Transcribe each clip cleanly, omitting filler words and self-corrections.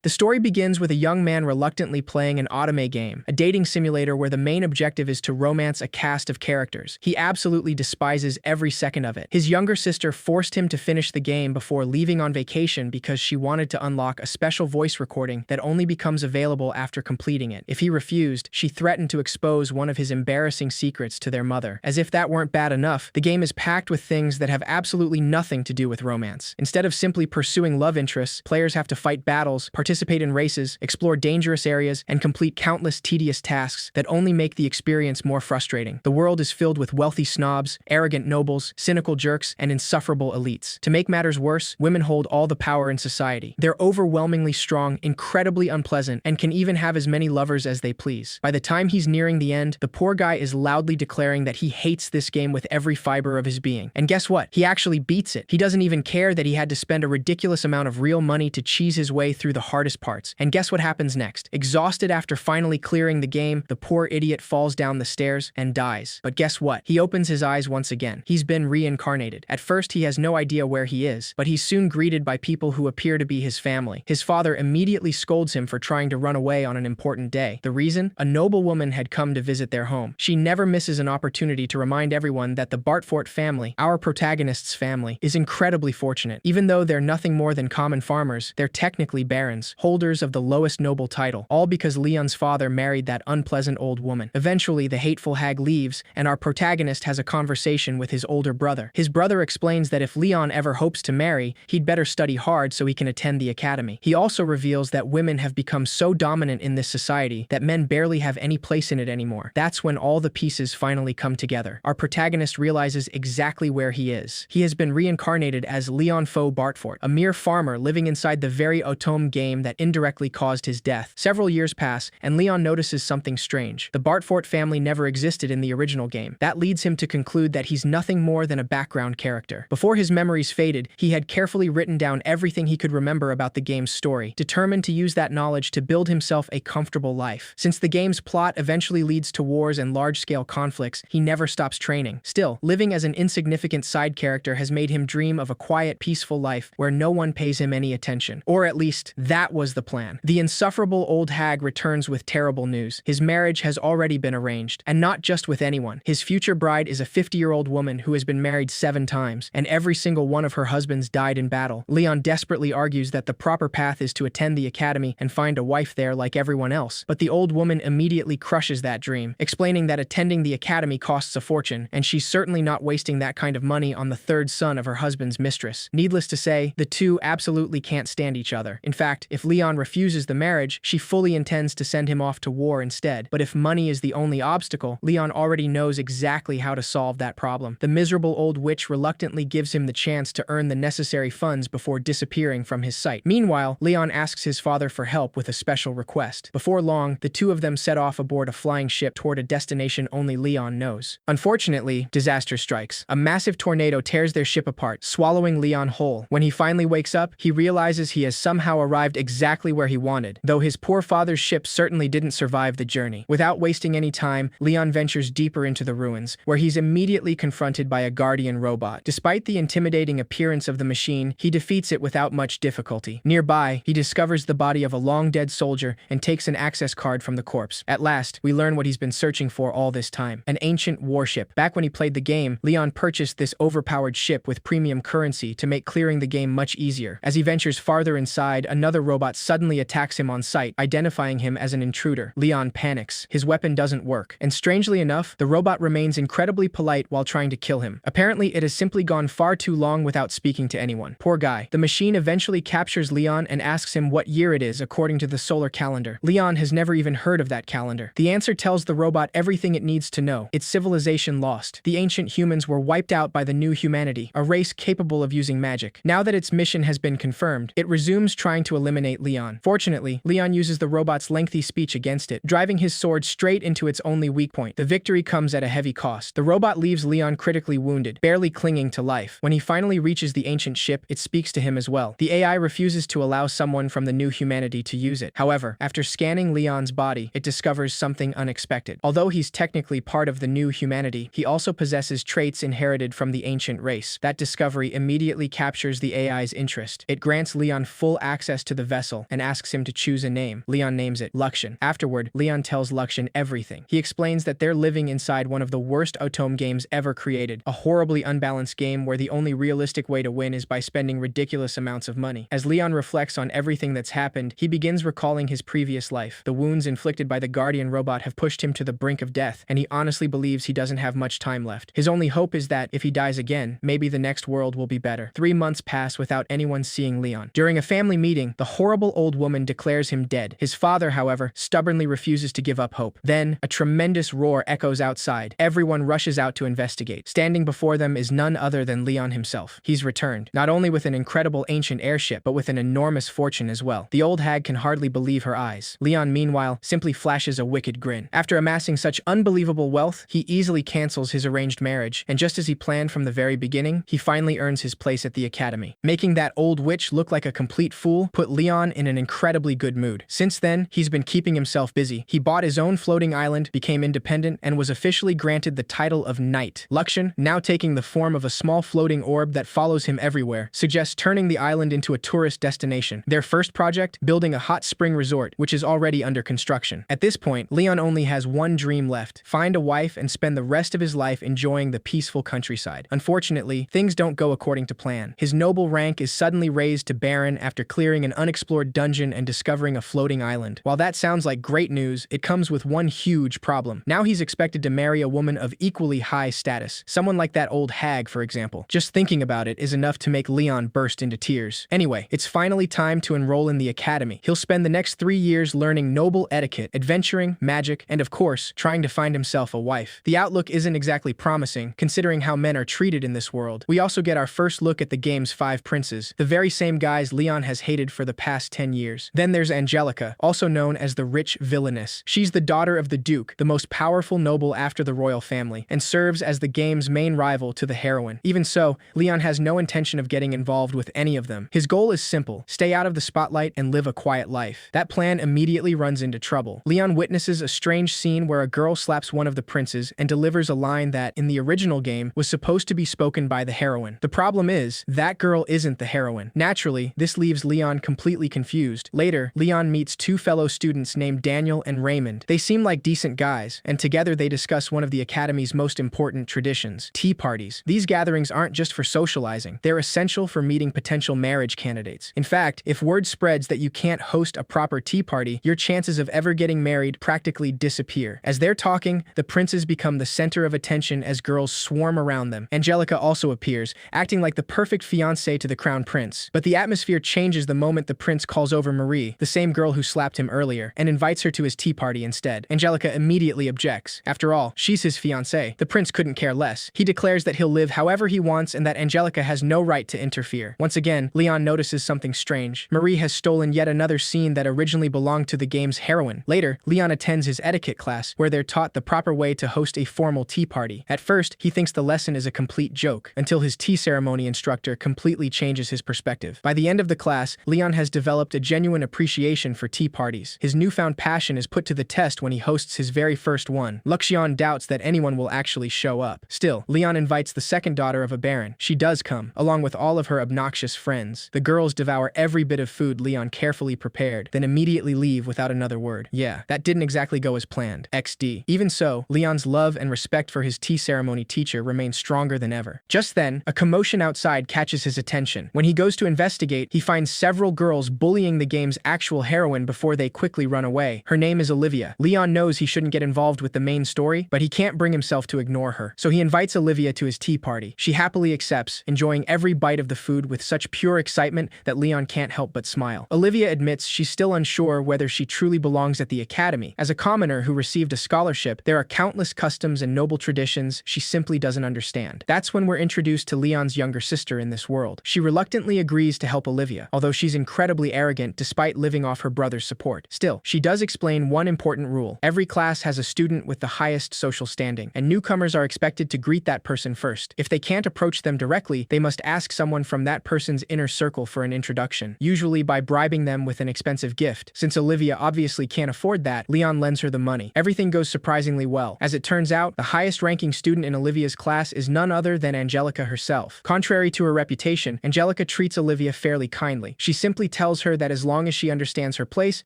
The story begins with a young man reluctantly playing an otome game, a dating simulator where the main objective is to romance a cast of characters. He absolutely despises every second of it. His younger sister forced him to finish the game before leaving on vacation because she wanted to unlock a special voice recording that only becomes available after completing it. If he refused, she threatened to expose one of his embarrassing secrets to their mother. As if that weren't bad enough, the game is packed with things that have absolutely nothing to do with romance. Instead of simply pursuing love interests, players have to fight battles, participate in races, explore dangerous areas, and complete countless tedious tasks that only make the experience more frustrating. The world is filled with wealthy snobs, arrogant nobles, cynical jerks, and insufferable elites. To make matters worse, women hold all the power in society. They're overwhelmingly strong, incredibly unpleasant, and can even have as many lovers as they please. By the time he's nearing the end, the poor guy is loudly declaring that he hates this game with every fiber of his being. And guess what? He actually beats it. He doesn't even care that he had to spend a ridiculous amount of real money to cheese his way through the hardest parts. And guess what happens next? Exhausted after finally clearing the game, the poor idiot falls down the stairs and dies. But guess what? He opens his eyes once again. He's been reincarnated. At first, he has no idea where he is, but he's soon greeted by people who appear to be his family. His father immediately scolds him for trying to run away on an important day. The reason? A noble woman had come to visit their home. She never misses an opportunity to remind everyone that the Bartfort family, our protagonist's family, is incredibly fortunate. Even though they're nothing more than common farmers, they're technically barons, holders of the lowest noble title, all because Leon's father married that unpleasant old woman. Eventually, the hateful hag leaves, and our protagonist has a conversation with his older brother. His brother explains that if Leon ever hopes to marry, he'd better study hard so he can attend the academy. He also reveals that women have become so dominant in this society that men barely have any place in it anymore. That's when all the pieces finally come together. Our protagonist realizes exactly where he is. He has been reincarnated as Leon Faux Bartfort, a mere farmer living inside the very Otome game that indirectly caused his death. Several years pass, and Leon notices something strange. The Bartfort family never existed in the original game. That leads him to conclude that he's nothing more than a background character. Before his memories faded, he had carefully written down everything he could remember about the game's story, determined to use that knowledge to build himself a comfortable life. Since the game's plot eventually leads to wars and large-scale conflicts, he never stops training. Still, living as an insignificant side character has made him dream of a quiet, peaceful life where no one pays him any attention. Or at least, that was the plan. The insufferable old hag returns with terrible news. His marriage has already been arranged, and not just with anyone. His future bride is a 50-year-old woman who has been married 7 times, and every single one of her husbands died in battle. Leon desperately argues that the proper path is to attend the academy and find a wife there like everyone else, but the old woman immediately crushes that dream, explaining that attending the academy costs a fortune, and she's certainly not wasting that kind of money on the 3rd son of her husband's mistress. Needless to say, the two absolutely can't stand each other. In fact, if Leon refuses the marriage, she fully intends to send him off to war instead. But if money is the only obstacle, Leon already knows exactly how to solve that problem. The miserable old witch reluctantly gives him the chance to earn the necessary funds before disappearing from his sight. Meanwhile, Leon asks his father for help with a special request. Before long, the two of them set off aboard a flying ship toward a destination only Leon knows. Unfortunately, disaster strikes. A massive tornado tears their ship apart, swallowing Leon whole. When he finally wakes up, he realizes he has somehow arrived exactly where he wanted, though his poor father's ship certainly didn't survive the journey. Without wasting any time, Leon ventures deeper into the ruins, where he's immediately confronted by a guardian robot. Despite the intimidating appearance of the machine, he defeats it without much difficulty. Nearby, he discovers the body of a long-dead soldier and takes an access card from the corpse. At last, we learn what he's been searching for all this time: an ancient warship. Back when he played the game, Leon purchased this overpowered ship with premium currency to make clearing the game much easier. As he ventures farther inside, another robot suddenly attacks him on sight, identifying him as an intruder. Leon panics. His weapon doesn't work, and strangely enough, the robot remains incredibly polite while trying to kill him. Apparently, it has simply gone far too long without speaking to anyone. Poor guy. The machine eventually captures Leon and asks him what year it is according to the solar calendar. Leon has never even heard of that calendar. The answer tells the robot everything it needs to know. Its civilization lost. The ancient humans were wiped out by the new humanity, a race capable of using magic. Now that its mission has been confirmed, it resumes trying to eliminate Leon. Fortunately, Leon uses the robot's lengthy speech against it, driving his sword straight into its only weak point. The victory comes at a heavy cost. The robot leaves Leon critically wounded, barely clinging to life. When he finally reaches the ancient ship, it speaks to him as well. The AI refuses to allow someone from the new humanity to use it. However, after scanning Leon's body, it discovers something unexpected. Although he's technically part of the new humanity, he also possesses traits inherited from the ancient race. That discovery immediately captures the AI's interest. It grants Leon full access to the vessel and asks him to choose a name. Leon names it Luxian. Afterward, Leon tells Luxian everything. He explains that they're living inside one of the worst Otome games ever created, a horribly unbalanced game where the only realistic way to win is by spending ridiculous amounts of money. As Leon reflects on everything that's happened, he begins recalling his previous life. The wounds inflicted by the Guardian robot have pushed him to the brink of death, and he honestly believes he doesn't have much time left. His only hope is that, if he dies again, maybe the next world will be better. 3 months pass without anyone seeing Leon. During a family meeting, the horrible old woman declares him dead. His father, however, stubbornly refuses to give up hope. Then, a tremendous roar echoes outside. Everyone rushes out to investigate. Standing before them is none other than Leon himself. He's returned, not only with an incredible ancient airship, but with an enormous fortune as well. The old hag can hardly believe her eyes. Leon, meanwhile, simply flashes a wicked grin. After amassing such unbelievable wealth, he easily cancels his arranged marriage, and just as he planned from the very beginning, he finally earns his place at the academy. Making that old witch look like a complete fool put Leon in an incredibly good mood. Since then, he's been keeping himself busy. He bought his own floating island, became independent, and was officially granted the title of Knight. Luxian, now taking the form of a small floating orb that follows him everywhere, suggests turning the island into a tourist destination. Their first project, building a hot spring resort, which is already under construction. At this point, Leon only has one dream left: find a wife and spend the rest of his life enjoying the peaceful countryside. Unfortunately, things don't go according to plan. His noble rank is suddenly raised to Baron after clearing an unexplored dungeon and discovering a floating island. While that sounds like great news, it comes with one huge problem. Now he's expected to marry a woman of equally high status. Someone like that old hag, for example. Just thinking about it is enough to make Leon burst into tears. Anyway, it's finally time to enroll in the academy. He'll spend the next 3 years learning noble etiquette, adventuring, magic, and of course, trying to find himself a wife. The outlook isn't exactly promising, considering how men are treated in this world. We also get our first look at the game's 5 princes, the very same guys Leon has hated for the past 10 years. Then there's Angelica, also known as the rich villainess. She's the daughter of the Duke, the most powerful noble after the royal family, and serves as the game's main rival to the heroine. Even so, Leon has no intention of getting involved with any of them. His goal is simple: stay out of the spotlight and live a quiet life. That plan immediately runs into trouble. Leon witnesses a strange scene where a girl slaps one of the princes and delivers a line that, in the original game, was supposed to be spoken by the heroine. The problem is, that girl isn't the heroine. Naturally, this leaves Leon completely confused. Later, Leon meets 2 fellow students named Daniel and Raymond. They seem like decent guys, and together they discuss one of the academy's most important traditions: tea parties. These gatherings aren't just for socializing, they're essential for meeting potential marriage candidates. In fact, if word spreads that you can't host a proper tea party, your chances of ever getting married practically disappear. As they're talking, the princes become the center of attention as girls swarm around them. Angelica also appears, acting like the perfect fiancé to the crown prince. But the atmosphere changes the moment the prince calls over Marie, the same girl who slapped him earlier, and invites her to his tea party instead. Angelica immediately objects. After all, she's his fiancé. The prince couldn't care less. He declares that he'll live however he wants and that Angelica has no right to interfere. Once again, Leon notices something strange. Marie has stolen yet another scene that originally belonged to the game's heroine. Later, Leon attends his etiquette class, where they're taught the proper way to host a formal tea party. At first, he thinks the lesson is a complete joke, until his tea ceremony instructor completely changes his perspective. By the end of the class, Leon has developed a genuine appreciation for tea parties. His newfound passion is put to the test when he hosts his very first one. Luxian doubts that anyone will actually show up. Still, Leon invites the second daughter of a baron. She does come, along with all of her obnoxious friends. The girls devour every bit of food Leon carefully prepared, then immediately leave without another word. Yeah, that didn't exactly go as planned. XD. Even so, Leon's love and respect for his tea ceremony teacher remains stronger than ever. Just then, a commotion outside catches his attention. When he goes to investigate, he finds several girls bullying the game's actual heroine before they quickly run away. Her name is Olivia. Leon knows he shouldn't get involved with the main story, but he can't bring himself to ignore her. So he invites Olivia to his tea party. She happily accepts, enjoying every bite of the food with such pure excitement that Leon can't help but smile. Olivia admits she's still unsure whether she truly belongs at the academy. As a commoner who received a scholarship, there are countless customs and noble traditions she simply doesn't understand. That's when we're introduced to Leon's younger sister in this world. She reluctantly agrees to help Olivia, although she's incredibly arrogant despite living off her brother's support. Still, she does explain one important rule. Every class has a student with the highest social standing, and newcomers are expected to greet that person first. If they can't approach them directly, they must ask someone from that person's inner circle for an introduction, usually by bribing them with an expensive gift. Since Olivia obviously can't afford that, Leon lends her the money. Everything goes surprisingly well. As it turns out, the highest-ranking student in Olivia's class is none other than Angelica herself. Contrary to her reputation, Angelica treats Olivia fairly kindly. She simply tells her that as long as she understands her place,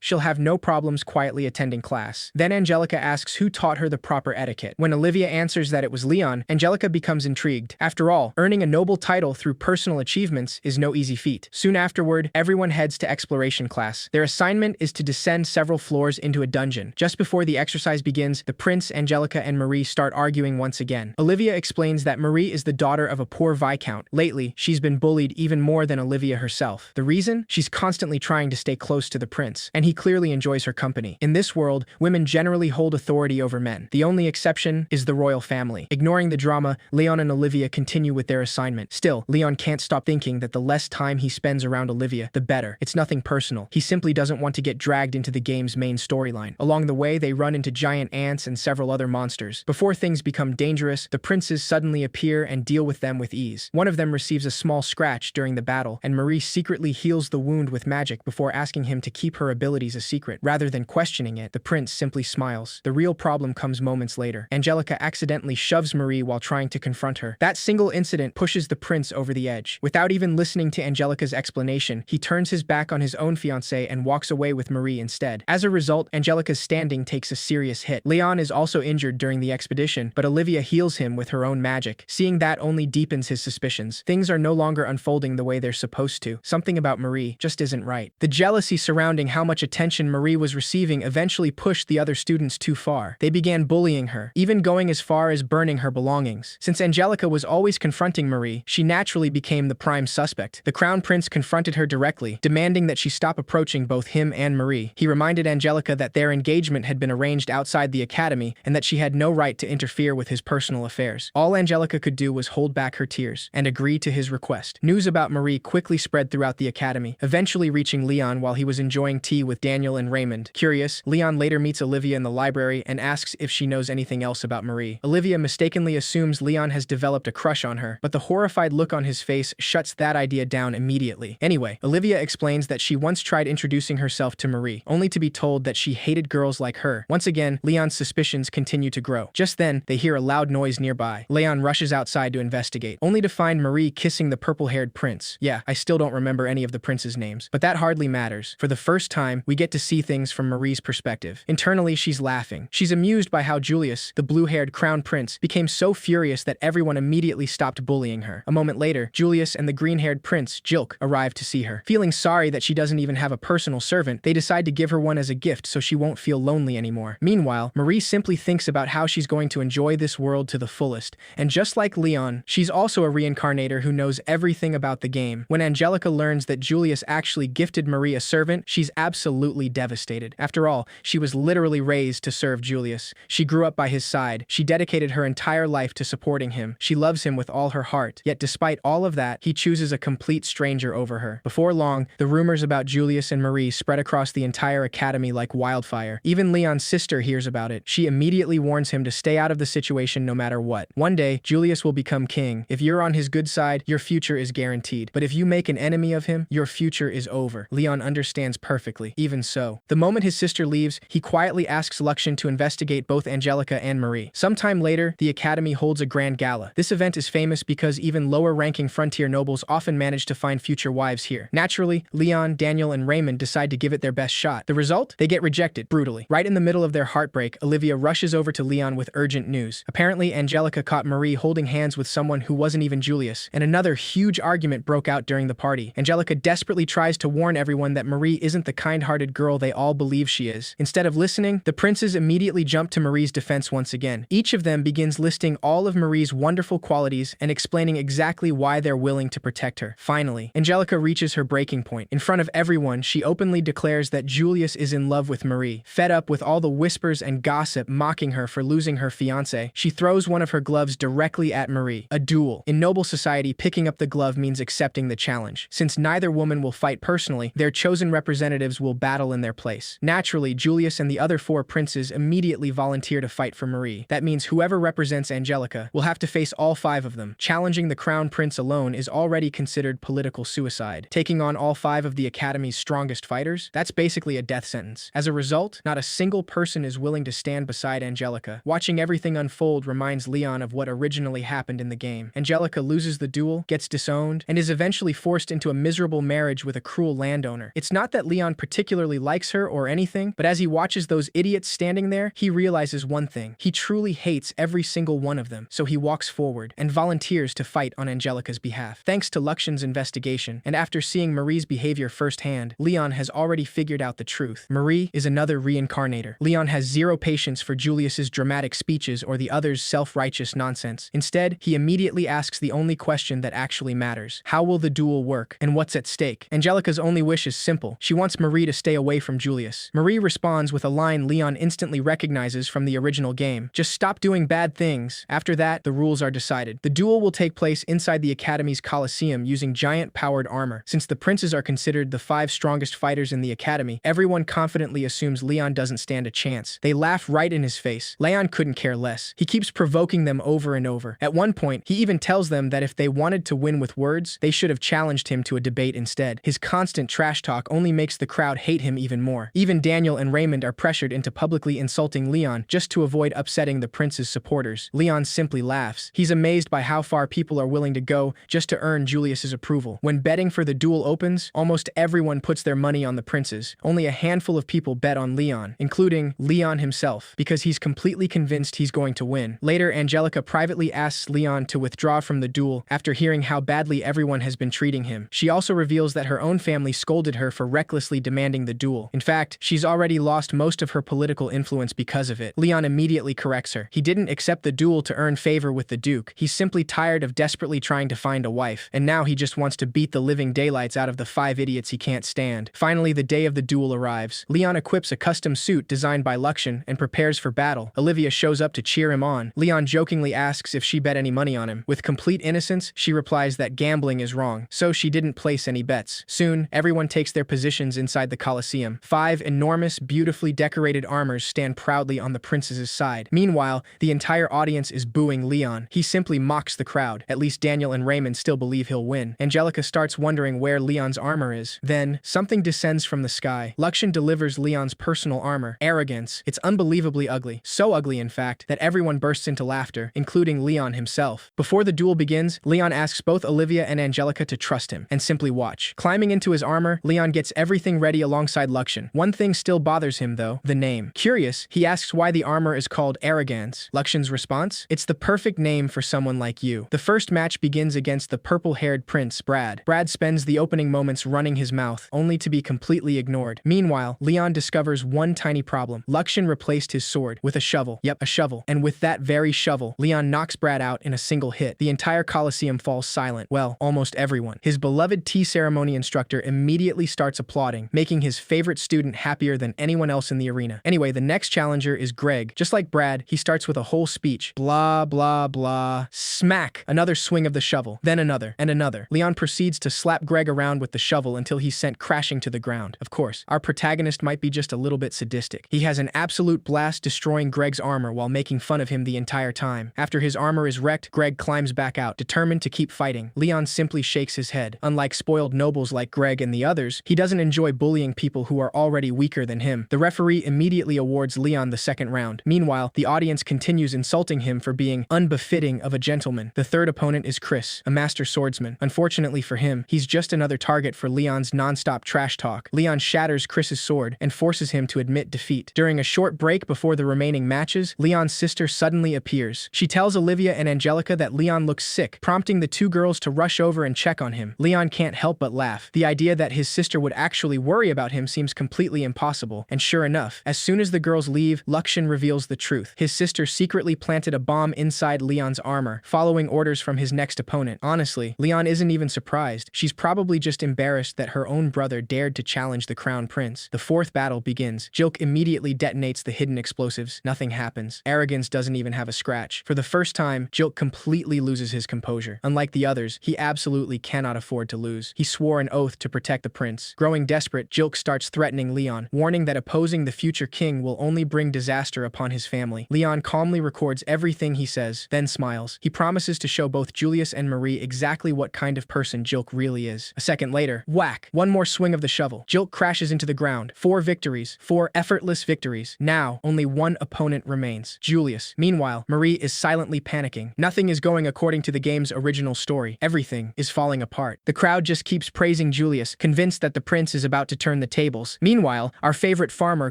she'll have no problems quietly attending class. Then Angelica asks who taught her the proper etiquette. When Olivia answers that it was Leon, Angelica becomes intrigued. After all, earning a noble title through personal achievements is no easy feat. Soon afterward, everyone heads to exploration class. Their assignment is to descend several floors into a dungeon. Just before the exercise begins, the prince, Angelica, and Marie start arguing once again. Olivia explains that Marie is the daughter of a poor viscount. Lately, she's been bullied even more than Olivia herself. The reason? She's constantly trying to stay close to the prince, and he clearly enjoys her company. In this world, women generally hold authority over men. The only exception is the royal family. Ignoring the drama, Leon and Olivia continue with their assignment. Still, Leon can't stop thinking that the less time he spends around Olivia, the better. It's nothing personal. He simply doesn't want to get dragged into the game's main storyline. Along the way, they run into giant ants and several other monsters. Before things become dangerous, the princes suddenly appear and deal with them with ease. One of them receives a small scratch during the battle, and Marie secretly heals the wound with magic before asking him to keep her abilities a secret. Rather than questioning it, the prince simply smiles. The real problem comes moments later. Angelica accidentally shoves Marie while trying to confront her. That single incident pushes the prince over the edge. Without even listening to Angelica's explanation, he turns his back on his own fiancée and walks away with Marie instead. As a result, Angelica's standing takes a serious hit. Leon is also injured during the expedition, but Olivia heals him with her own magic. Seeing that only deepens his suspicions. Things are no longer unfolding the way they're supposed to. Something about Marie just isn't right. The jealousy surrounding how much attention Marie was receiving eventually pushed the other students too far. They began bullying her, even going as far as burning her belongings. Since Angelica was always confronting Marie, she naturally became the prime suspect. The crown prince confronted her directly, demanding that she stop approaching both him and Marie. He reminded Angelica that their engagement had been arranged outside the academy and that she had no right to interfere with his personal affairs. All Angelica could do was hold back her tears and agree to his request. News about Marie quickly spread throughout the academy, eventually reaching Leon while he was enjoying tea with Daniel and Raymond. Curious, Leon later meets Olivia in the library and asks if she knows anything else about Marie. Olivia mistakenly assumes Leon has developed a crush on her, but the horrified look on his face shuts that idea down immediately. Anyway, Olivia explains that she once tried introducing herself to Marie, only to be told that she hated girls like her. Once again, Leon's suspicions continue to grow. Just then, they hear a loud noise nearby. Leon rushes outside to investigate, only to find Marie kissing the purple-haired prince. Yeah, I still don't remember any of the prince's names, but that hardly matters. For the first time, we get to see things from Marie's perspective. Internally, she's laughing. She's amused by how Julius, the blue-haired crown prince, became so furious that everyone immediately stopped bullying her. A moment later, Julius and the green-haired prince, Jilk, arrive to see her. Feeling sorry that she doesn't even have a personal servant, they decide to give her one as a gift so she won't feel lonely anymore. Meanwhile, Marie simply thinks about how she's going to enjoy this world to the fullest, and just like Leon, she's also a reincarnator who knows everything about the game. When Angelica learns that Julius actually gifted Marie a servant, she's absolutely devastated. After all, she was literally raised to serve Julius. She grew up by his side. She dedicated her entire life to supporting him. She loves him with all her heart. Yet despite all of that, he chooses a complete stranger over her. Before long, the rumors about Julius and Marie spread across the entire academy like wildfire. Even Leon's sister hears about it. She immediately warns him to stay out of the situation no matter what. One day, Julius will become king. If you're on his good side, your future is guaranteed. But if you make an enemy of him, your future is over. Leon understands perfectly. Even so, the moment his sister leaves, he quietly asks Luxian to investigate both Angelica and Marie. Sometime later, the academy holds a grand gala. This event is famous because even lower-ranking frontier nobles often manage to find future wives here. Naturally, Leon, Daniel, and Raymond decide to give it their best shot. The result? They get rejected, brutally. Right in the middle of their heartbreak, Olivia rushes over to Leon with urgent news. Apparently, Angelica caught Marie holding hands with someone who wasn't even Julius, and another huge argument broke out during the party. Angelica desperately tries to warn everyone that Marie isn't the kind-hearted girl they all believe she is. Instead of listening, the princes immediately jump to Marie's defense once again. Each of them begins listing all of Marie's wonderful qualities and explaining exactly why they're willing to protect her. Finally, Angelica reaches her breaking point. In front of everyone, she openly declares that Julius is in love with Marie. Fed up with all the whispers and gossip mocking her for losing her fiancé, she throws one of her gloves directly at Marie. A duel. In noble society, picking up the glove means accepting the challenge. Since neither woman will fight personally, their chosen representatives will battle in their place. Naturally, Julius and the other four princes immediately volunteer to fight for Marie. That means whoever represents Angelica will have to face all five of them. Challenging the crown prince alone is already considered political suicide. Taking on all five of the academy's strongest fighters? That's basically a death sentence. As a result, not a single person is willing to stand beside Angelica. Watching everything unfold reminds Leon of what originally happened in the game. Angelica loses the duel, gets disowned, and is eventually forced into a miserable marriage with a cruel landowner. It's not that Leon particularly likes her or anything, but as he watches those idiots standing there, he realizes one thing. He truly hates every single one of them, so he walks forward and volunteers to fight on Angelica's behalf. Thanks to Luxian's investigation, and after seeing Marie's behavior firsthand, Leon has already figured out the truth. Marie is another reincarnator. Leon has zero patience for Julius's dramatic speeches or the other's self-righteous nonsense. Instead, he immediately asks the only question that actually matters. How will the duel work, and what's at stake? Angelica's only wish is simple. She wants Marie to stay away from Julius. Marie responds with a line Leon instantly recognizes from the original game. Just stop doing bad things. After that, the rules are decided. The duel will take place inside the Academy's Coliseum using giant-powered armor. Since the princes are considered the 5 strongest fighters in the Academy, everyone confidently assumes Leon doesn't stand a chance. They laugh right in his face. Leon couldn't care less. He keeps provoking them over and over. At one point, he even tells them that if they wanted to win with words, they should have challenged him to a debate instead. His constant trash talk only makes the crowd hate him even more. Even Daniel and Raymond are pressured into publicly insulting Leon just to avoid upsetting the prince's supporters. Leon simply laughs. He's amazed by how far people are willing to go just to earn Julius's approval. When betting for the duel opens, almost everyone puts their money on the princes. Only a handful of people bet on Leon, including Leon himself, because he's completely convinced he's going to win. Later, Angelica privately asks Leon to withdraw from the duel after hearing how badly everyone has been treating him. She also reveals that her own family scolded her for recklessly demanding the duel. In fact, she's already lost most of her political influence because of it. Leon immediately corrects her. He didn't accept the duel to earn favor with the Duke. He's simply tired of desperately trying to find a wife, and now he just wants to beat the living daylights out of the 5 idiots he can't stand. Finally, the day of the duel arrives. Leon equips a custom suit designed by Luxian and prepares for battle. Olivia shows up to cheer him on. Leon jokingly asks if she bet any money on him. With complete innocence, she replies that gambling is wrong, so she didn't place any bets. Soon, everyone takes their positions inside the Coliseum. 5 enormous, beautifully decorated armors stand proudly on the prince's side. Meanwhile, the entire audience is booing Leon. He simply mocks the crowd. At least Daniel and Raymond still believe he'll win. Angelica starts wondering where Leon's armor is. Then, something descends from the sky. Luxian delivers Leon's personal armor, Arrogance. It's unbelievably ugly. So ugly, in fact, that everyone bursts into laughter, including Leon himself. Before the duel begins, Leon asks both Olivia and Angelica to trust him and simply watch. Climbing into his armor, Leon gets everything ready alongside Luxian. One thing still bothers him, though: the name. Curious, he asks why the armor is called Arrogance. Luxian's response: it's the perfect name for someone like you. The first match begins against the purple-haired prince, Brad. Brad spends the opening moments running his mouth, only to be completely ignored. Meanwhile, Leon discovers one tiny problem. Luxian replaced his sword with a shovel. Yep, a shovel. And with that very shovel, Leon knocks Brad out in a single hit. The entire Coliseum falls silent. Well, almost everyone. His beloved tea ceremony instructor immediately starts applauding, making his favorite student happier than anyone else in the arena. Anyway, the next challenger is Greg. Just like Brad, he starts with a whole speech. Blah, blah, blah. Smack! Another swing of the shovel. Then another, and another. Leon proceeds to slap Greg around with the shovel until he's sent crashing to the ground. Of course, our protagonist might be just a little bit sadistic. He has an absolute blast destroying Greg's armor while making fun of him the entire time. After his armor is wrecked, Greg climbs back out, determined to keep fighting. Leon simply shakes his head. Unlike spoiled nobles like Greg and the others, he doesn't enjoy bullying people who are already weaker than him. The referee immediately awards Leon the second round. Meanwhile, the audience continues insulting him for being unbefitting of a gentleman. The third opponent is Chris, a master swordsman. Unfortunately for him, he's just another target for Leon's non-stop trash talk. Leon shatters Chris's sword and forces him to admit defeat. During a short break before the remaining matches, Leon's sister suddenly appears. She tells Olivia and Angelica that Leon looks sick, prompting the 2 girls to rush over and check on him. Leon can't help but laugh. The idea that his sister would actually worry about him seems completely impossible, and sure enough, as soon as the girls leave, Luxian reveals the truth. His sister secretly planted a bomb inside Leon's armor, following orders from his next opponent. Honestly, Leon isn't even surprised. She's probably just embarrassed that her own brother dared to challenge the crown prince. The 4th battle begins. Jilk immediately detonates the hidden explosives. Nothing happens. Arrogance doesn't even have a scratch. For the first time, Jilk completely loses his composure. Unlike the others, he absolutely cannot afford to lose. He swore an oath to protect the prince. Growing desperate, Jilk starts threatening Leon, warning that opposing the future king will only bring disaster upon his family. Leon calmly records everything he says, then smiles. He promises to show both Julius and Marie exactly what kind of person Jilk really is. A second later, whack! One more swing of the shovel. Jilk crashes into the ground. 4 victories. 4 effortless victories. Now, only one opponent remains: Julius. Meanwhile, Marie is silently panicking. Nothing is going according to the game's original story. Everything is falling apart. The crowd just keeps praising Julius, convinced that the prince is about to turn the tables. Meanwhile, our favorite farmer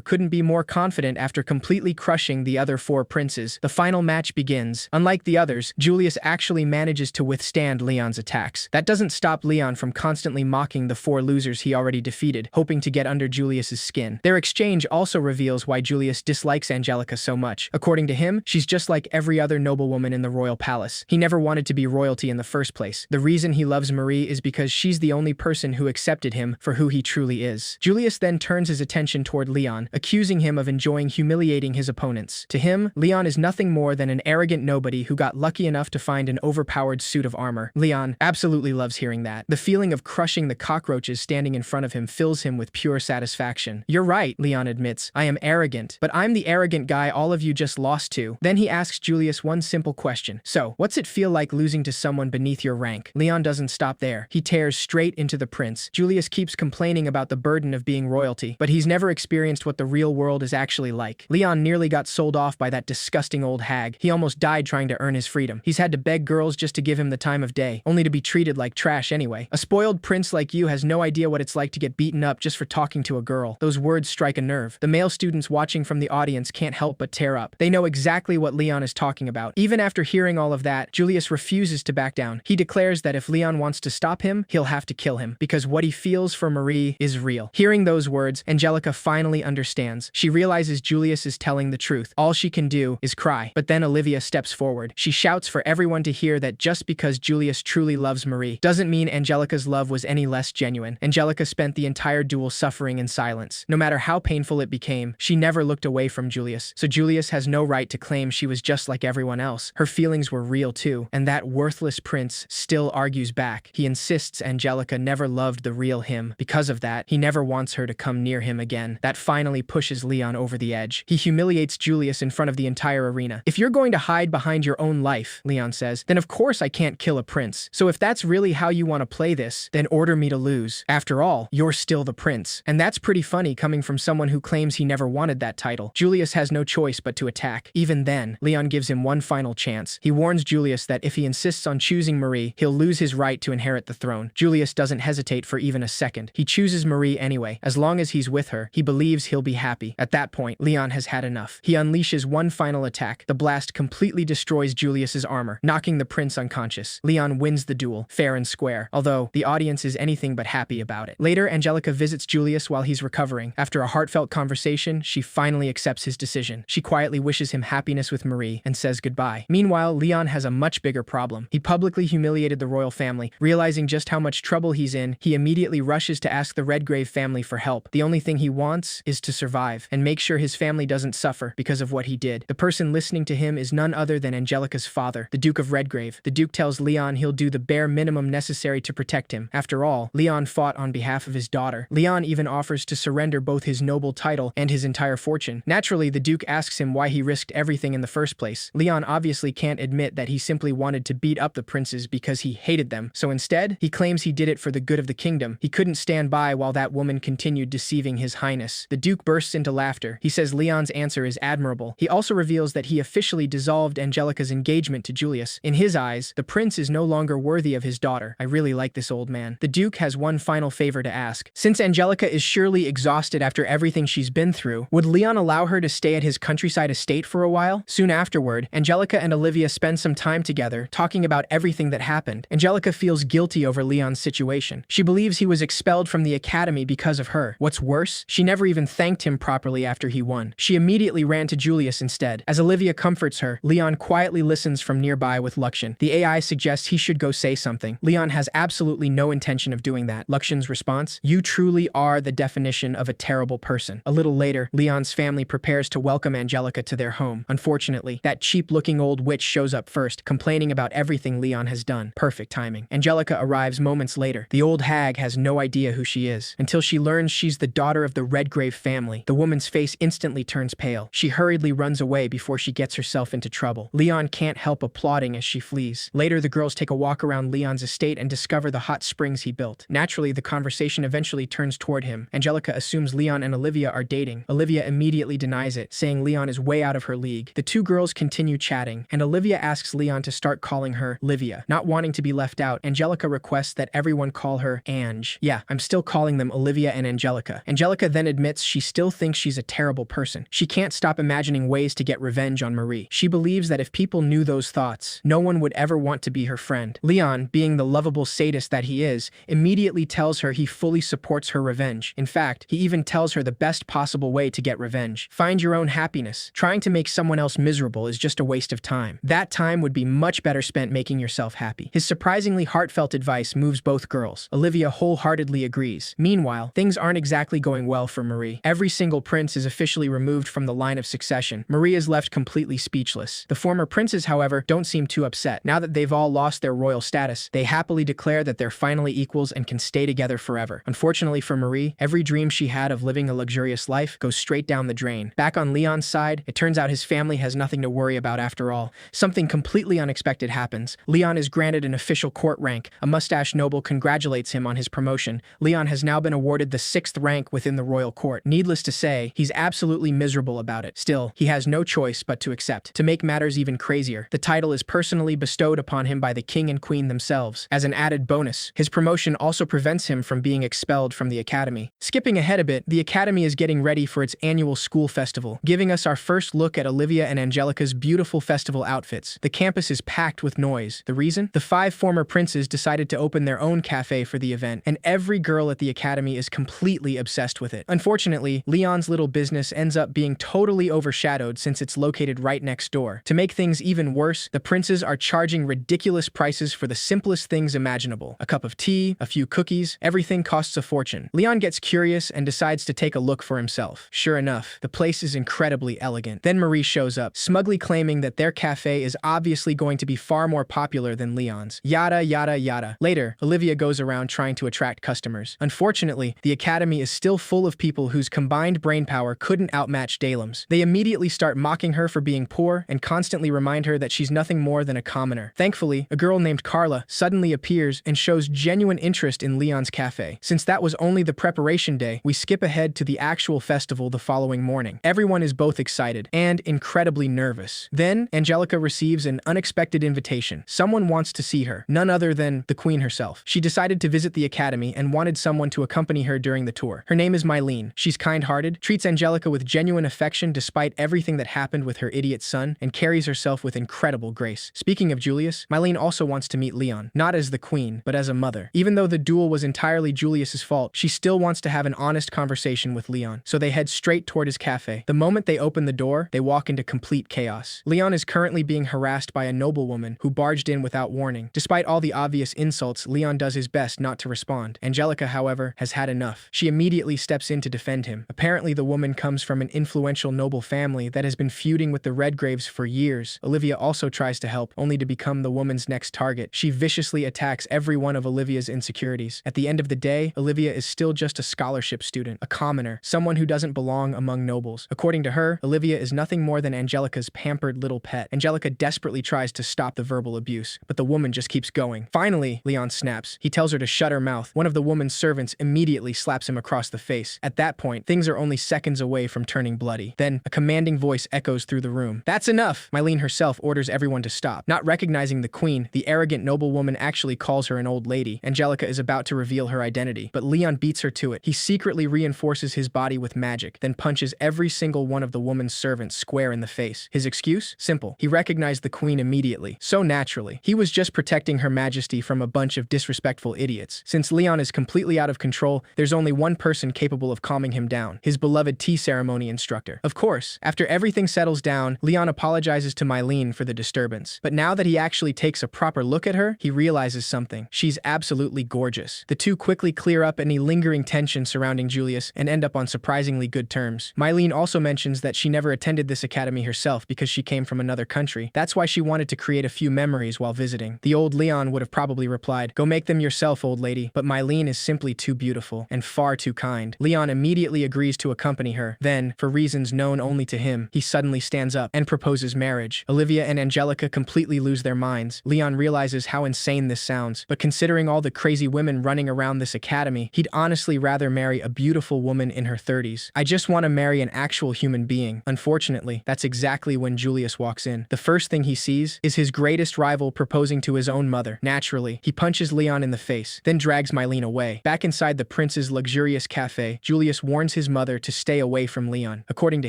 couldn't be more confident after completely crushing the other 4 princes. The final match begins. Unlike the others, Julius actually manages to withstand Leon's attacks. That doesn't stop Leon from constantly mocking the 4 losers he already defeated, hoping to get under Julius's skin. Their exchange also reveals why Julius dislikes Angelica so much. According to him, she's just like every other noblewoman in the royal palace. He never wanted to be royalty in the first place. The reason he loves Marie is because she's the only person who accepted him for who he truly is. Julius then turns his attention toward Leon, accusing him of enjoying humiliating his opponents. To him, Leon is nothing more than an arrogant nobody who got lucky enough to find an overpowered suit of armor. Leon absolutely loves hearing that. The feeling of crushing the cockroaches standing in front of him fills him with pure satisfaction. You're right, Leon admits. I am arrogant, but I'm the arrogant guy all of you just lost to. Then he asks Julius one simple question. So, what's it feel like losing to someone beneath your rank? Leon doesn't stop there. He tears straight into the prince. Julius keeps complaining about the burden of being royalty, but he's never experienced what the real world is actually like. Leon nearly got sold off by that disgusting old hag. He almost died trying to earn his freedom. He's had to beg girls just to give him the time of day, only to be treated like trash anyway. A spoiled prince like you has no idea what it's like to get beaten up just for talking to a girl. Those words strike a nerve. The male students watching from the audience can't help but tear up. They know exactly what Leon is talking about. Even after hearing all of that, Julius refuses to back down. He declares that if Leon wants to stop him, he'll have to kill him, because what he feels for Marie is real. Hearing those words, Angelica finally understands. She realizes Julius is telling the truth. All she can do is cry. But then Olivia steps forward. She shouts for everyone to hear that just because Julius truly loves Marie doesn't mean Angelica's love was any less genuine. Angelica spent the entire duel suffering in silence. No matter how painful it became, she never looked away from Julius. So Julius has no right to claim she was just like everyone else. Her feelings were real too, and that worthless prince still argues back. He insists Angelica never loved the real him. Because of that, he never wants her to come near him again. That finally pushes Leon over the edge. He humiliates Julius in front of the entire arena. If you're going to hide behind your own life, Leon says, then of course I can't kill a prince. So if that's really how you want to play this, then order me to lose. After all, you're still the prince. And that's pretty funny coming from someone who claims he never wanted that title. Julius has no choice but to attack. Even then, Leon gives him one final chance. He warns Julius that if he insists on choosing Marie, he'll lose his right to inherit the throne. Julius doesn't hesitate for even a second. He chooses Marie anyway. As long as he's with her, he believes he'll be happy. At that point, Leon has had enough. He unleashes one final attack. The blast completely destroys Julius's armor, knocking the prince unconscious. Leon wins the duel, fair and square, although the audience is anything but happy about it. Later, Angelica visits Julius while he's recovering. After a heartfelt conversation, she finally accepts his decision. She quietly wishes him happiness with Marie and says goodbye. Meanwhile, Leon has a much bigger problem. He publicly humiliated the royal family. Realizing just how much trouble he's in, he immediately rushes to ask the Redgrave family for help. The only thing he wants is to survive and make sure his family doesn't suffer because of what he did. The person listening to him is none other than Angelica's father, the Duke of Redgrave. The Duke tells Leon he'll do the bare minimum necessary to protect him. After all, Leon fought on behalf of his daughter. Leon even offers to surrender both his noble title and his entire fortune. Naturally, the Duke asks him why he risked everything in the first place. Leon obviously can't admit that he simply wanted to beat up the princes because he hated them, so instead, he claims he did it for the good of the kingdom. He couldn't stand by while that woman continued deceiving his highness. The Duke bursts into laughter. He says Leon's answer is admirable. He also reveals that he officially dissolved Angelica's engagement to Julius. In his eyes, the prince is no longer worthy of his daughter. I really like this old man. The Duke has one final favor to ask. Since Angelica is surely exhausted after everything she's been through, would Leon allow her to stay at his countryside estate for a while? Soon afterward, Angelica and Olivia spend some time together, talking about everything that happened. Angelica feels guilty over Leon's situation. She believes he was expelled from the academy because of her. What's worse, she never even thanked him properly after he won. She immediately ran to Julius instead. As Olivia comforts her, Leon quietly listens from nearby with Luxian. The AI suggests he should go say something. Leon has absolutely no intention of doing that. Luxian's response: "You truly are the definition of a terrible person." A little later, Leon's family prepares to welcome Angelica to their home. Unfortunately, that cheap-looking old witch shows up first, complaining about everything Leon has done. Perfect timing. Angelica arrives moments later. The old hag has no idea who she is, until she learns she's the daughter of the Redgrave family. The woman's face instantly turns pale. She hurriedly runs away before she gets herself into trouble. Leon can't help applauding as she flees. Later, the girls take a walk around Leon's estate and discover the hot springs he built. Naturally, the conversation eventually turns toward him. Angelica assumes Leon and Olivia are dating. Olivia immediately denies it, saying Leon is way out of her league. The two girls continue chatting, and Olivia asks Leon to start calling her Livia. Not wanting to be left out, Angelica requests that everyone call her her Ange. Yeah, I'm still calling them Olivia and Angelica. Angelica then admits she still thinks she's a terrible person. She can't stop imagining ways to get revenge on Marie. She believes that if people knew those thoughts, no one would ever want to be her friend. Leon, being the lovable sadist that he is, immediately tells her he fully supports her revenge. In fact, he even tells her the best possible way to get revenge. Find your own happiness. Trying to make someone else miserable is just a waste of time. That time would be much better spent making yourself happy. His surprisingly heartfelt advice moves both girls. Olivia wholeheartedly agrees. Meanwhile, things aren't exactly going well for Marie. Every single prince is officially removed from the line of succession. Marie is left completely speechless. The former princes, however, don't seem too upset. Now that they've all lost their royal status, they happily declare that they're finally equals and can stay together forever. Unfortunately for Marie, every dream she had of living a luxurious life goes straight down the drain. Back on Leon's side, it turns out his family has nothing to worry about after all. Something completely unexpected happens. Leon is granted an official court rank. A mustache noble congratulates him on his promotion. Leon has now been awarded the 6th rank within the royal court. Needless to say, he's absolutely miserable about it. Still, he has no choice but to accept. To make matters even crazier, the title is personally bestowed upon him by the king and queen themselves. As an added bonus, his promotion also prevents him from being expelled from the academy. Skipping ahead a bit, the academy is getting ready for its annual school festival, giving us our first look at Olivia and Angelica's beautiful festival outfits. The campus is packed with noise. The reason? The 5 former princes decided to open their own cafe for the event, and every girl at the academy is completely obsessed with it. Unfortunately, Leon's little business ends up being totally overshadowed since it's located right next door. To make things even worse, the princes are charging ridiculous prices for the simplest things imaginable. A cup of tea, a few cookies, everything costs a fortune. Leon gets curious and decides to take a look for himself. Sure enough, the place is incredibly elegant. Then Marie shows up, smugly claiming that their cafe is obviously going to be far more popular than Leon's. Yada yada yada. Later, Olivia goes around trying to attract customers. Unfortunately, the academy is still full of people whose combined brainpower couldn't outmatch Dalem's. They immediately start mocking her for being poor and constantly remind her that she's nothing more than a commoner. Thankfully, a girl named Carla suddenly appears and shows genuine interest in Leon's cafe. Since that was only the preparation day, we skip ahead to the actual festival the following morning. Everyone is both excited and incredibly nervous. Then, Angelica receives an unexpected invitation. Someone wants to see her, none other than the queen herself. She decided to visit the academy and wanted someone to accompany her during the tour. Her name is Mylene. She's kind-hearted, treats Angelica with genuine affection despite everything that happened with her idiot son, and carries herself with incredible grace. Speaking of Julius, Mylene also wants to meet Leon, not as the queen, but as a mother. Even though the duel was entirely Julius's fault, she still wants to have an honest conversation with Leon, so they head straight toward his cafe. The moment they open the door, they walk into complete chaos. Leon is currently being harassed by a noblewoman who barged in without warning. Despite all the obvious insults, Leon does his best not to respond. Angelica, however, has had enough. She immediately steps in to defend him. Apparently, the woman comes from an influential noble family that has been feuding with the Redgraves for years. Olivia also tries to help, only to become the woman's next target. She viciously attacks every one of Olivia's insecurities. At the end of the day, Olivia is still just a scholarship student, a commoner, someone who doesn't belong among nobles. According to her, Olivia is nothing more than Angelica's pampered little pet. Angelica desperately tries to stop the verbal abuse, but the woman just keeps going. Finally, Leon snaps. He tells her to shut her mouth. One of the woman's servants immediately slaps him across the face. At that point, things are only seconds away from turning bloody. Then, a commanding voice echoes through the room. "That's enough!" Mylene herself orders everyone to stop. Not recognizing the queen, the arrogant noblewoman actually calls her an old lady. Angelica is about to reveal her identity, but Leon beats her to it. He secretly reinforces his body with magic, then punches every single one of the woman's servants square in the face. His excuse? Simple. He recognized the queen immediately. So naturally. He was just protecting her majesty from a bunch of disrespectful idiots. Since Leon is completely out of control, there's only one person capable of calming him down, his beloved tea ceremony instructor. Of course, after everything settles down, Leon apologizes to Mylene for the disturbance. But now that he actually takes a proper look at her, he realizes something. She's absolutely gorgeous. The two quickly clear up any lingering tension surrounding Julius and end up on surprisingly good terms. Mylene also mentions that she never attended this academy herself because she came from another country. That's why she wanted to create a few memories while visiting. The old Leon would have probably replied, "Go make them yourself, old lady," but Mylene is simply too beautiful and far too kind. Leon immediately agrees to accompany her. Then, for reasons known only to him, he suddenly stands up and proposes marriage. Olivia and Angelica completely lose their minds. Leon realizes how insane this sounds, but considering all the crazy women running around this academy, he'd honestly rather marry a beautiful woman in her 30s. "I just want to marry an actual human being." Unfortunately, that's exactly when Julius walks in. The first thing he sees is his greatest rival proposing to his own mother. Naturally, he punches Leon in the face. Julius, then drags Mylene away. Back inside the prince's luxurious cafe, Julius warns his mother to stay away from Leon. According to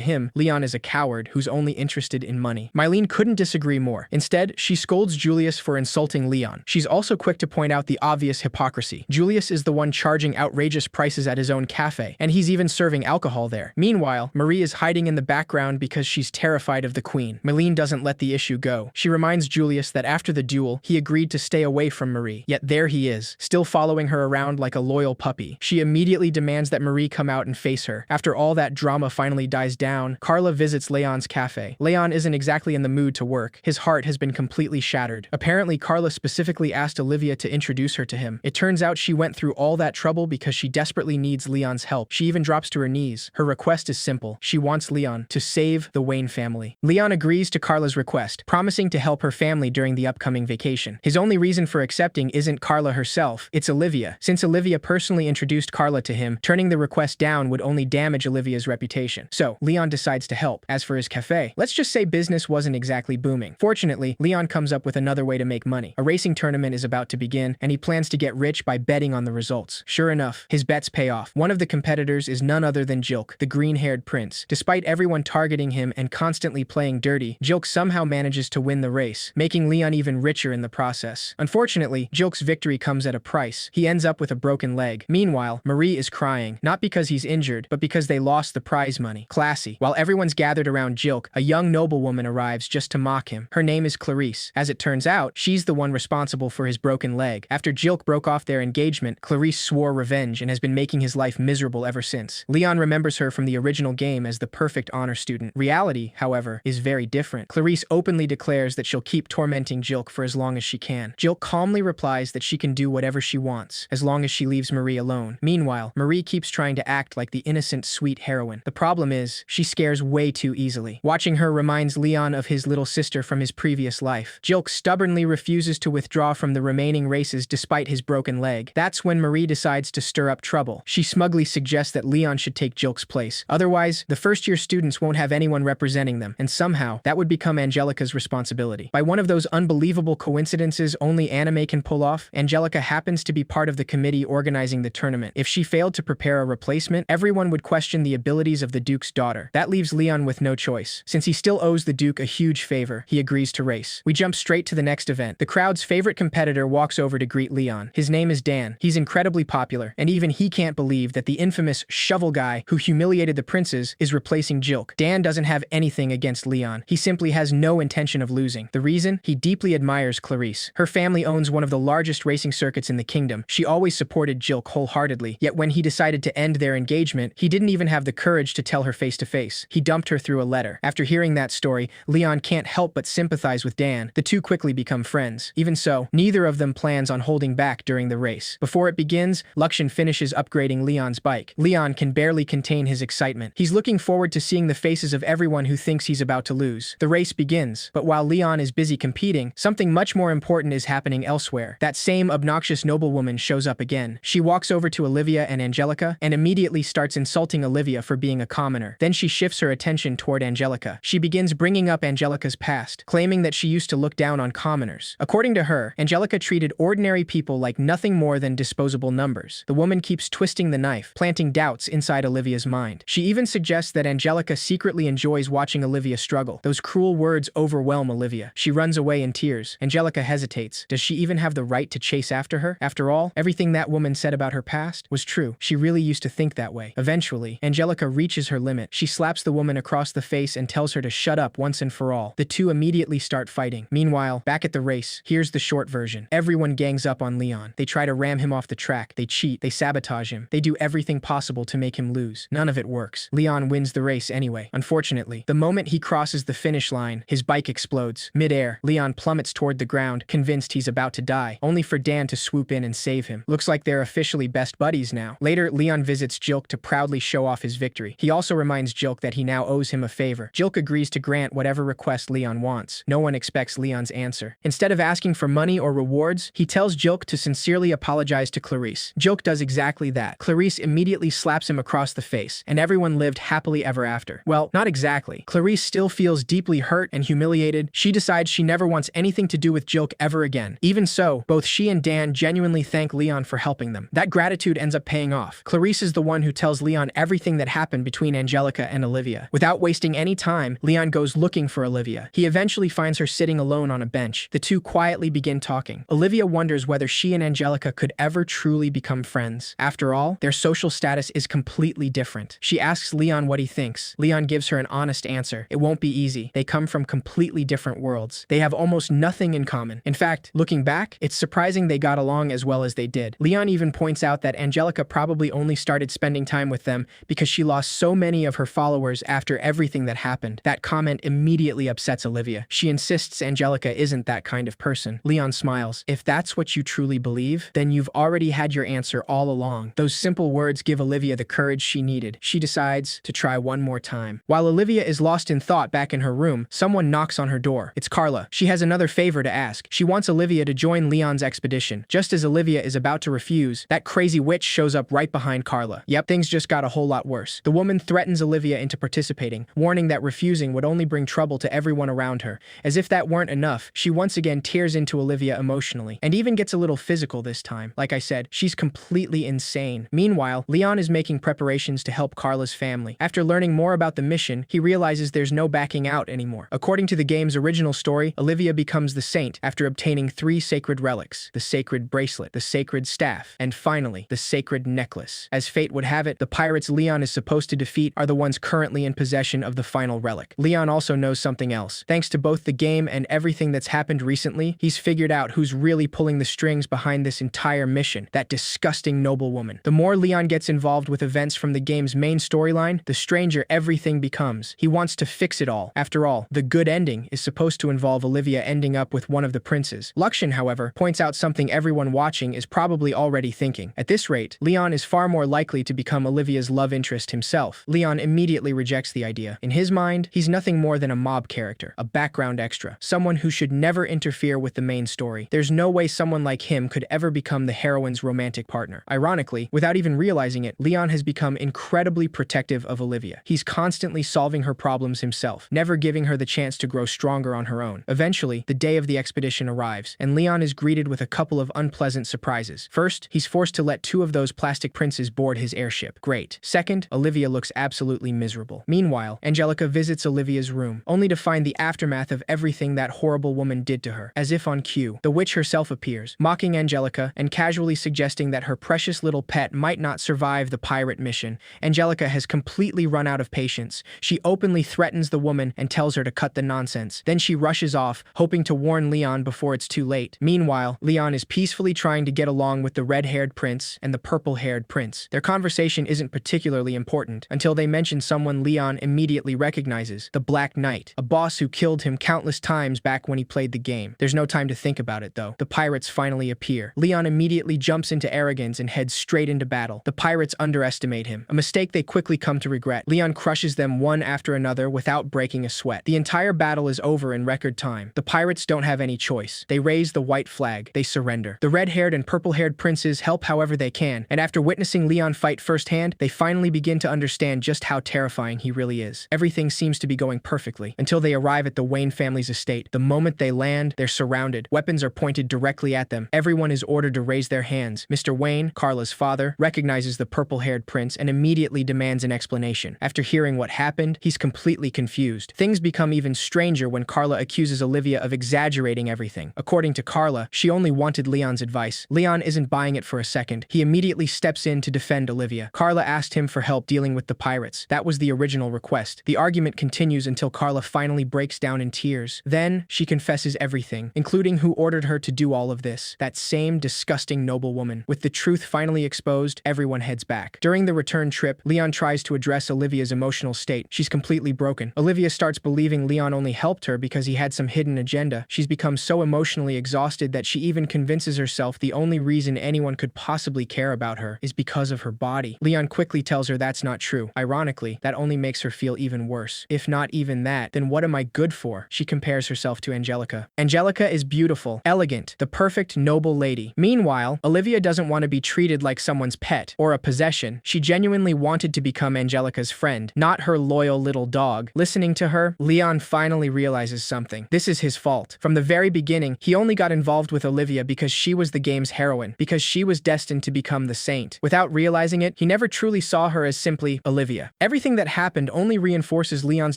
him, Leon is a coward who's only interested in money. Mylene couldn't disagree more. Instead, she scolds Julius for insulting Leon. She's also quick to point out the obvious hypocrisy. Julius is the one charging outrageous prices at his own cafe, and he's even serving alcohol there. Meanwhile, Marie is hiding in the background because she's terrified of the queen. Mylene doesn't let the issue go. She reminds Julius that after the duel, he agreed to stay away from Marie. Yet there he is, still following her around like a loyal puppy. She immediately demands that Marie come out and face her. After all that drama finally dies down, Carla visits Leon's cafe. Leon isn't exactly in the mood to work. His heart has been completely shattered. Apparently, Carla specifically asked Olivia to introduce her to him. It turns out she went through all that trouble because she desperately needs Leon's help. She even drops to her knees. Her request is simple. She wants Leon to save the Wayne family. Leon agrees to Carla's request, promising to help her family during the upcoming vacation. His only reason for accepting isn't Carla herself, it's Olivia. Since Olivia personally introduced Carla to him, turning the request down would only damage Olivia's reputation. So, Leon decides to help. As for his cafe, let's just say business wasn't exactly booming. Fortunately, Leon comes up with another way to make money. A racing tournament is about to begin, and he plans to get rich by betting on the results. Sure enough, his bets pay off. One of the competitors is none other than Jilk, the green-haired prince. Despite everyone targeting him and constantly playing dirty, Jilk somehow manages to win the race, making Leon even richer in the process. Unfortunately, Jilk's victory comes at a price. He ends up with a broken leg. Meanwhile, Marie is crying, not because he's injured, but because they lost the prize money. Classy. While everyone's gathered around Jilk, a young noblewoman arrives just to mock him. Her name is Clarice. As it turns out, she's the one responsible for his broken leg. After Jilk broke off their engagement, Clarice swore revenge and has been making his life miserable ever since. Leon remembers her from the original game as the perfect honor student. Reality, however, is very different. Clarice openly declares that she'll keep tormenting Jilk for as long as she can. Jilk calmly replies that she can do whatever she wants, as long as she leaves Marie alone. Meanwhile, Marie keeps trying to act like the innocent, sweet heroine. The problem is, she scares way too easily. Watching her reminds Leon of his little sister from his previous life. Jilk stubbornly refuses to withdraw from the remaining races despite his broken leg. That's when Marie decides to stir up trouble. She smugly suggests that Leon should take Jilk's place. Otherwise, the first-year students won't have anyone representing them, and somehow, that would become Angelica's responsibility. By one of those unbelievable coincidences only anime can pull off, Angelica happens to be part of the committee organizing the tournament. If she failed to prepare a replacement, everyone would question the abilities of the Duke's daughter. That leaves Leon with no choice. Since he still owes the Duke a huge favor, he agrees to race. We jump straight to the next event. The crowd's favorite competitor walks over to greet Leon. His name is Dan. He's incredibly popular, and even he can't believe that the infamous shovel guy who humiliated the princes is replacing Jilk. Dan doesn't have anything against Leon. He simply has no intention of losing. The reason? He deeply admires Clarice. Her family owns one of the largest racing circuits in the kingdom. She always supported Jilk wholeheartedly, yet when he decided to end their engagement, he didn't even have the courage to tell her face to face. He dumped her through a letter. After hearing that story, Leon can't help but sympathize with Dan. The two quickly become friends. Even so, neither of them plans on holding back during the race. Before it begins, Luxan finishes upgrading Leon's bike. Leon can barely contain his excitement. He's looking forward to seeing the faces of everyone who thinks he's about to lose. The race begins, but while Leon is busy competing, something much more important is happening elsewhere. That same obnoxious noblewoman shows up again. She walks over to Olivia and Angelica and immediately starts insulting Olivia for being a commoner. Then she shifts her attention toward Angelica. She begins bringing up Angelica's past, claiming that she used to look down on commoners. According to her, Angelica treated ordinary people like nothing more than disposable numbers. The woman keeps twisting the knife, planting doubts inside Olivia's mind. She even suggests that Angelica secretly enjoys watching Olivia struggle. Those cruel words overwhelm Olivia. She runs away in tears. Angelica hesitates. Does she even have the right to chase after her? After all, everything that woman said about her past was true. She really used to think that way. Eventually, Angelica reaches her limit. She slaps the woman across the face and tells her to shut up once and for all. The two immediately start fighting. Meanwhile, back at the race, here's the short version. Everyone gangs up on Leon. They try to ram him off the track. They cheat. They sabotage him. They do everything possible to make him lose. None of it works. Leon wins the race anyway. Unfortunately, the moment he crosses the finish line, his bike explodes. Mid-air, Leon plummets toward the ground, convinced he's about to die, only for Dan to swoop in and save him. Looks like they're officially best buddies now. Later, Leon visits Jilk to proudly show off his victory. He also reminds Jilk that he now owes him a favor. Jilk agrees to grant whatever request Leon wants. No one expects Leon's answer. Instead of asking for money or rewards, he tells Jilk to sincerely apologize to Clarice. Jilk does exactly that. Clarice immediately slaps him across the face, and everyone lived happily ever after. Well, not exactly. Clarice still feels deeply hurt and humiliated. She decides she never wants anything to do with Jilk ever again. Even so, both she and Dan genuinely genuinely thank Leon for helping them. That gratitude ends up paying off. Clarice is the one who tells Leon everything that happened between Angelica and Olivia. Without wasting any time, Leon goes looking for Olivia. He eventually finds her sitting alone on a bench. The two quietly begin talking. Olivia wonders whether she and Angelica could ever truly become friends. After all, their social status is completely different. She asks Leon what he thinks. Leon gives her an honest answer. It won't be easy. They come from completely different worlds. They have almost nothing in common. In fact, looking back, it's surprising they got along as well as they did. Leon even points out that Angelica probably only started spending time with them because she lost so many of her followers after everything that happened. That comment immediately upsets Olivia. She insists Angelica isn't that kind of person. Leon smiles. If that's what you truly believe, then you've already had your answer all along. Those simple words give Olivia the courage she needed. She decides to try one more time. While Olivia is lost in thought back in her room, someone knocks on her door. It's Carla. She has another favor to ask. She wants Olivia to join Leon's expedition. Just as Olivia is about to refuse, that crazy witch shows up right behind Carla. Yep, things just got a whole lot worse. The woman threatens Olivia into participating, warning that refusing would only bring trouble to everyone around her. As if that weren't enough, she once again tears into Olivia emotionally, and even gets a little physical this time. Like I said, she's completely insane. Meanwhile, Leon is making preparations to help Carla's family. After learning more about the mission, he realizes there's no backing out anymore. According to the game's original story, Olivia becomes the saint after obtaining 3 sacred relics: the sacred bracelet, the sacred staff, and finally, the sacred necklace. As fate would have it, the pirates Leon is supposed to defeat are the ones currently in possession of the final relic. Leon also knows something else. Thanks to both the game and everything that's happened recently, he's figured out who's really pulling the strings behind this entire mission: that disgusting noblewoman. The more Leon gets involved with events from the game's main storyline, the stranger everything becomes. He wants to fix it all. After all, the good ending is supposed to involve Olivia ending up with one of the princes. Luxian, however, points out something everyone watching is probably already thinking. At this rate, Leon is far more likely to become Olivia's love interest himself. Leon immediately rejects the idea. In his mind, he's nothing more than a mob character, a background extra, someone who should never interfere with the main story. There's no way someone like him could ever become the heroine's romantic partner. Ironically, without even realizing it, Leon has become incredibly protective of Olivia. He's constantly solving her problems himself, never giving her the chance to grow stronger on her own. Eventually, the day of the expedition arrives, and Leon is greeted with a couple of unpleasant surprises. First, he's forced to let 2 of those plastic princes board his airship. Great. Second, Olivia looks absolutely miserable. Meanwhile, Angelica visits Olivia's room, only to find the aftermath of everything that horrible woman did to her. As if on cue, the witch herself appears, mocking Angelica and casually suggesting that her precious little pet might not survive the pirate mission. Angelica has completely run out of patience. She openly threatens the woman and tells her to cut the nonsense. Then she rushes off, hoping to warn Leon before it's too late. Meanwhile, Leon is peacefully trying to get along with the red-haired prince and the purple-haired prince. Their conversation isn't particularly important until they mention someone Leon immediately recognizes: the Black Knight, a boss who killed him countless times back when he played the game. There's no time to think about it, though. The pirates finally appear. Leon immediately jumps into arrogance and heads straight into battle. The pirates underestimate him, a mistake they quickly come to regret. Leon crushes them one after another without breaking a sweat. The entire battle is over in record time. The pirates don't have any choice. They raise the white flag. They surrender. The red-haired and purple-haired princes help however they can, and after witnessing Leon fight firsthand, they finally begin to understand just how terrifying he really is. Everything seems to be going perfectly until they arrive at the Wayne family's estate. The moment they land, they're surrounded. Weapons are pointed directly at them. Everyone is ordered to raise their hands. Mr. Wayne, Carla's father, recognizes the purple-haired prince and immediately demands an explanation. After hearing what happened, he's completely confused. Things become even stranger when Carla accuses Olivia of exaggerating everything. According to Carla, she only wanted Leon's advice. Leon isn't buying it for a second. He immediately steps in to defend Olivia. Carla asked him for help dealing with the pirates. That was the original request. The argument continues until Carla finally breaks down in tears. Then, she confesses everything, including who ordered her to do all of this. That same disgusting noblewoman. With the truth finally exposed, everyone heads back. During the return trip, Leon tries to address Olivia's emotional state. She's completely broken. Olivia starts believing Leon only helped her because he had some hidden agenda. She's become so emotionally exhausted that she even convinces herself the only reason anyone could possibly care about her is because of her body. Leon quickly tells her that's not true. Ironically, that only makes her feel even worse. If not even that, then what am I good for? She compares herself to Angelica. Angelica is beautiful, elegant, the perfect noble lady. Meanwhile, Olivia doesn't want to be treated like someone's pet or a possession. She genuinely wanted to become Angelica's friend, not her loyal little dog. Listening to her, Leon finally realizes something. This is his fault. From the very beginning, he only got involved with Olivia because she was was the game's heroine, because she was destined to become the saint. Without realizing it, he never truly saw her as simply Olivia. Everything that happened only reinforces Leon's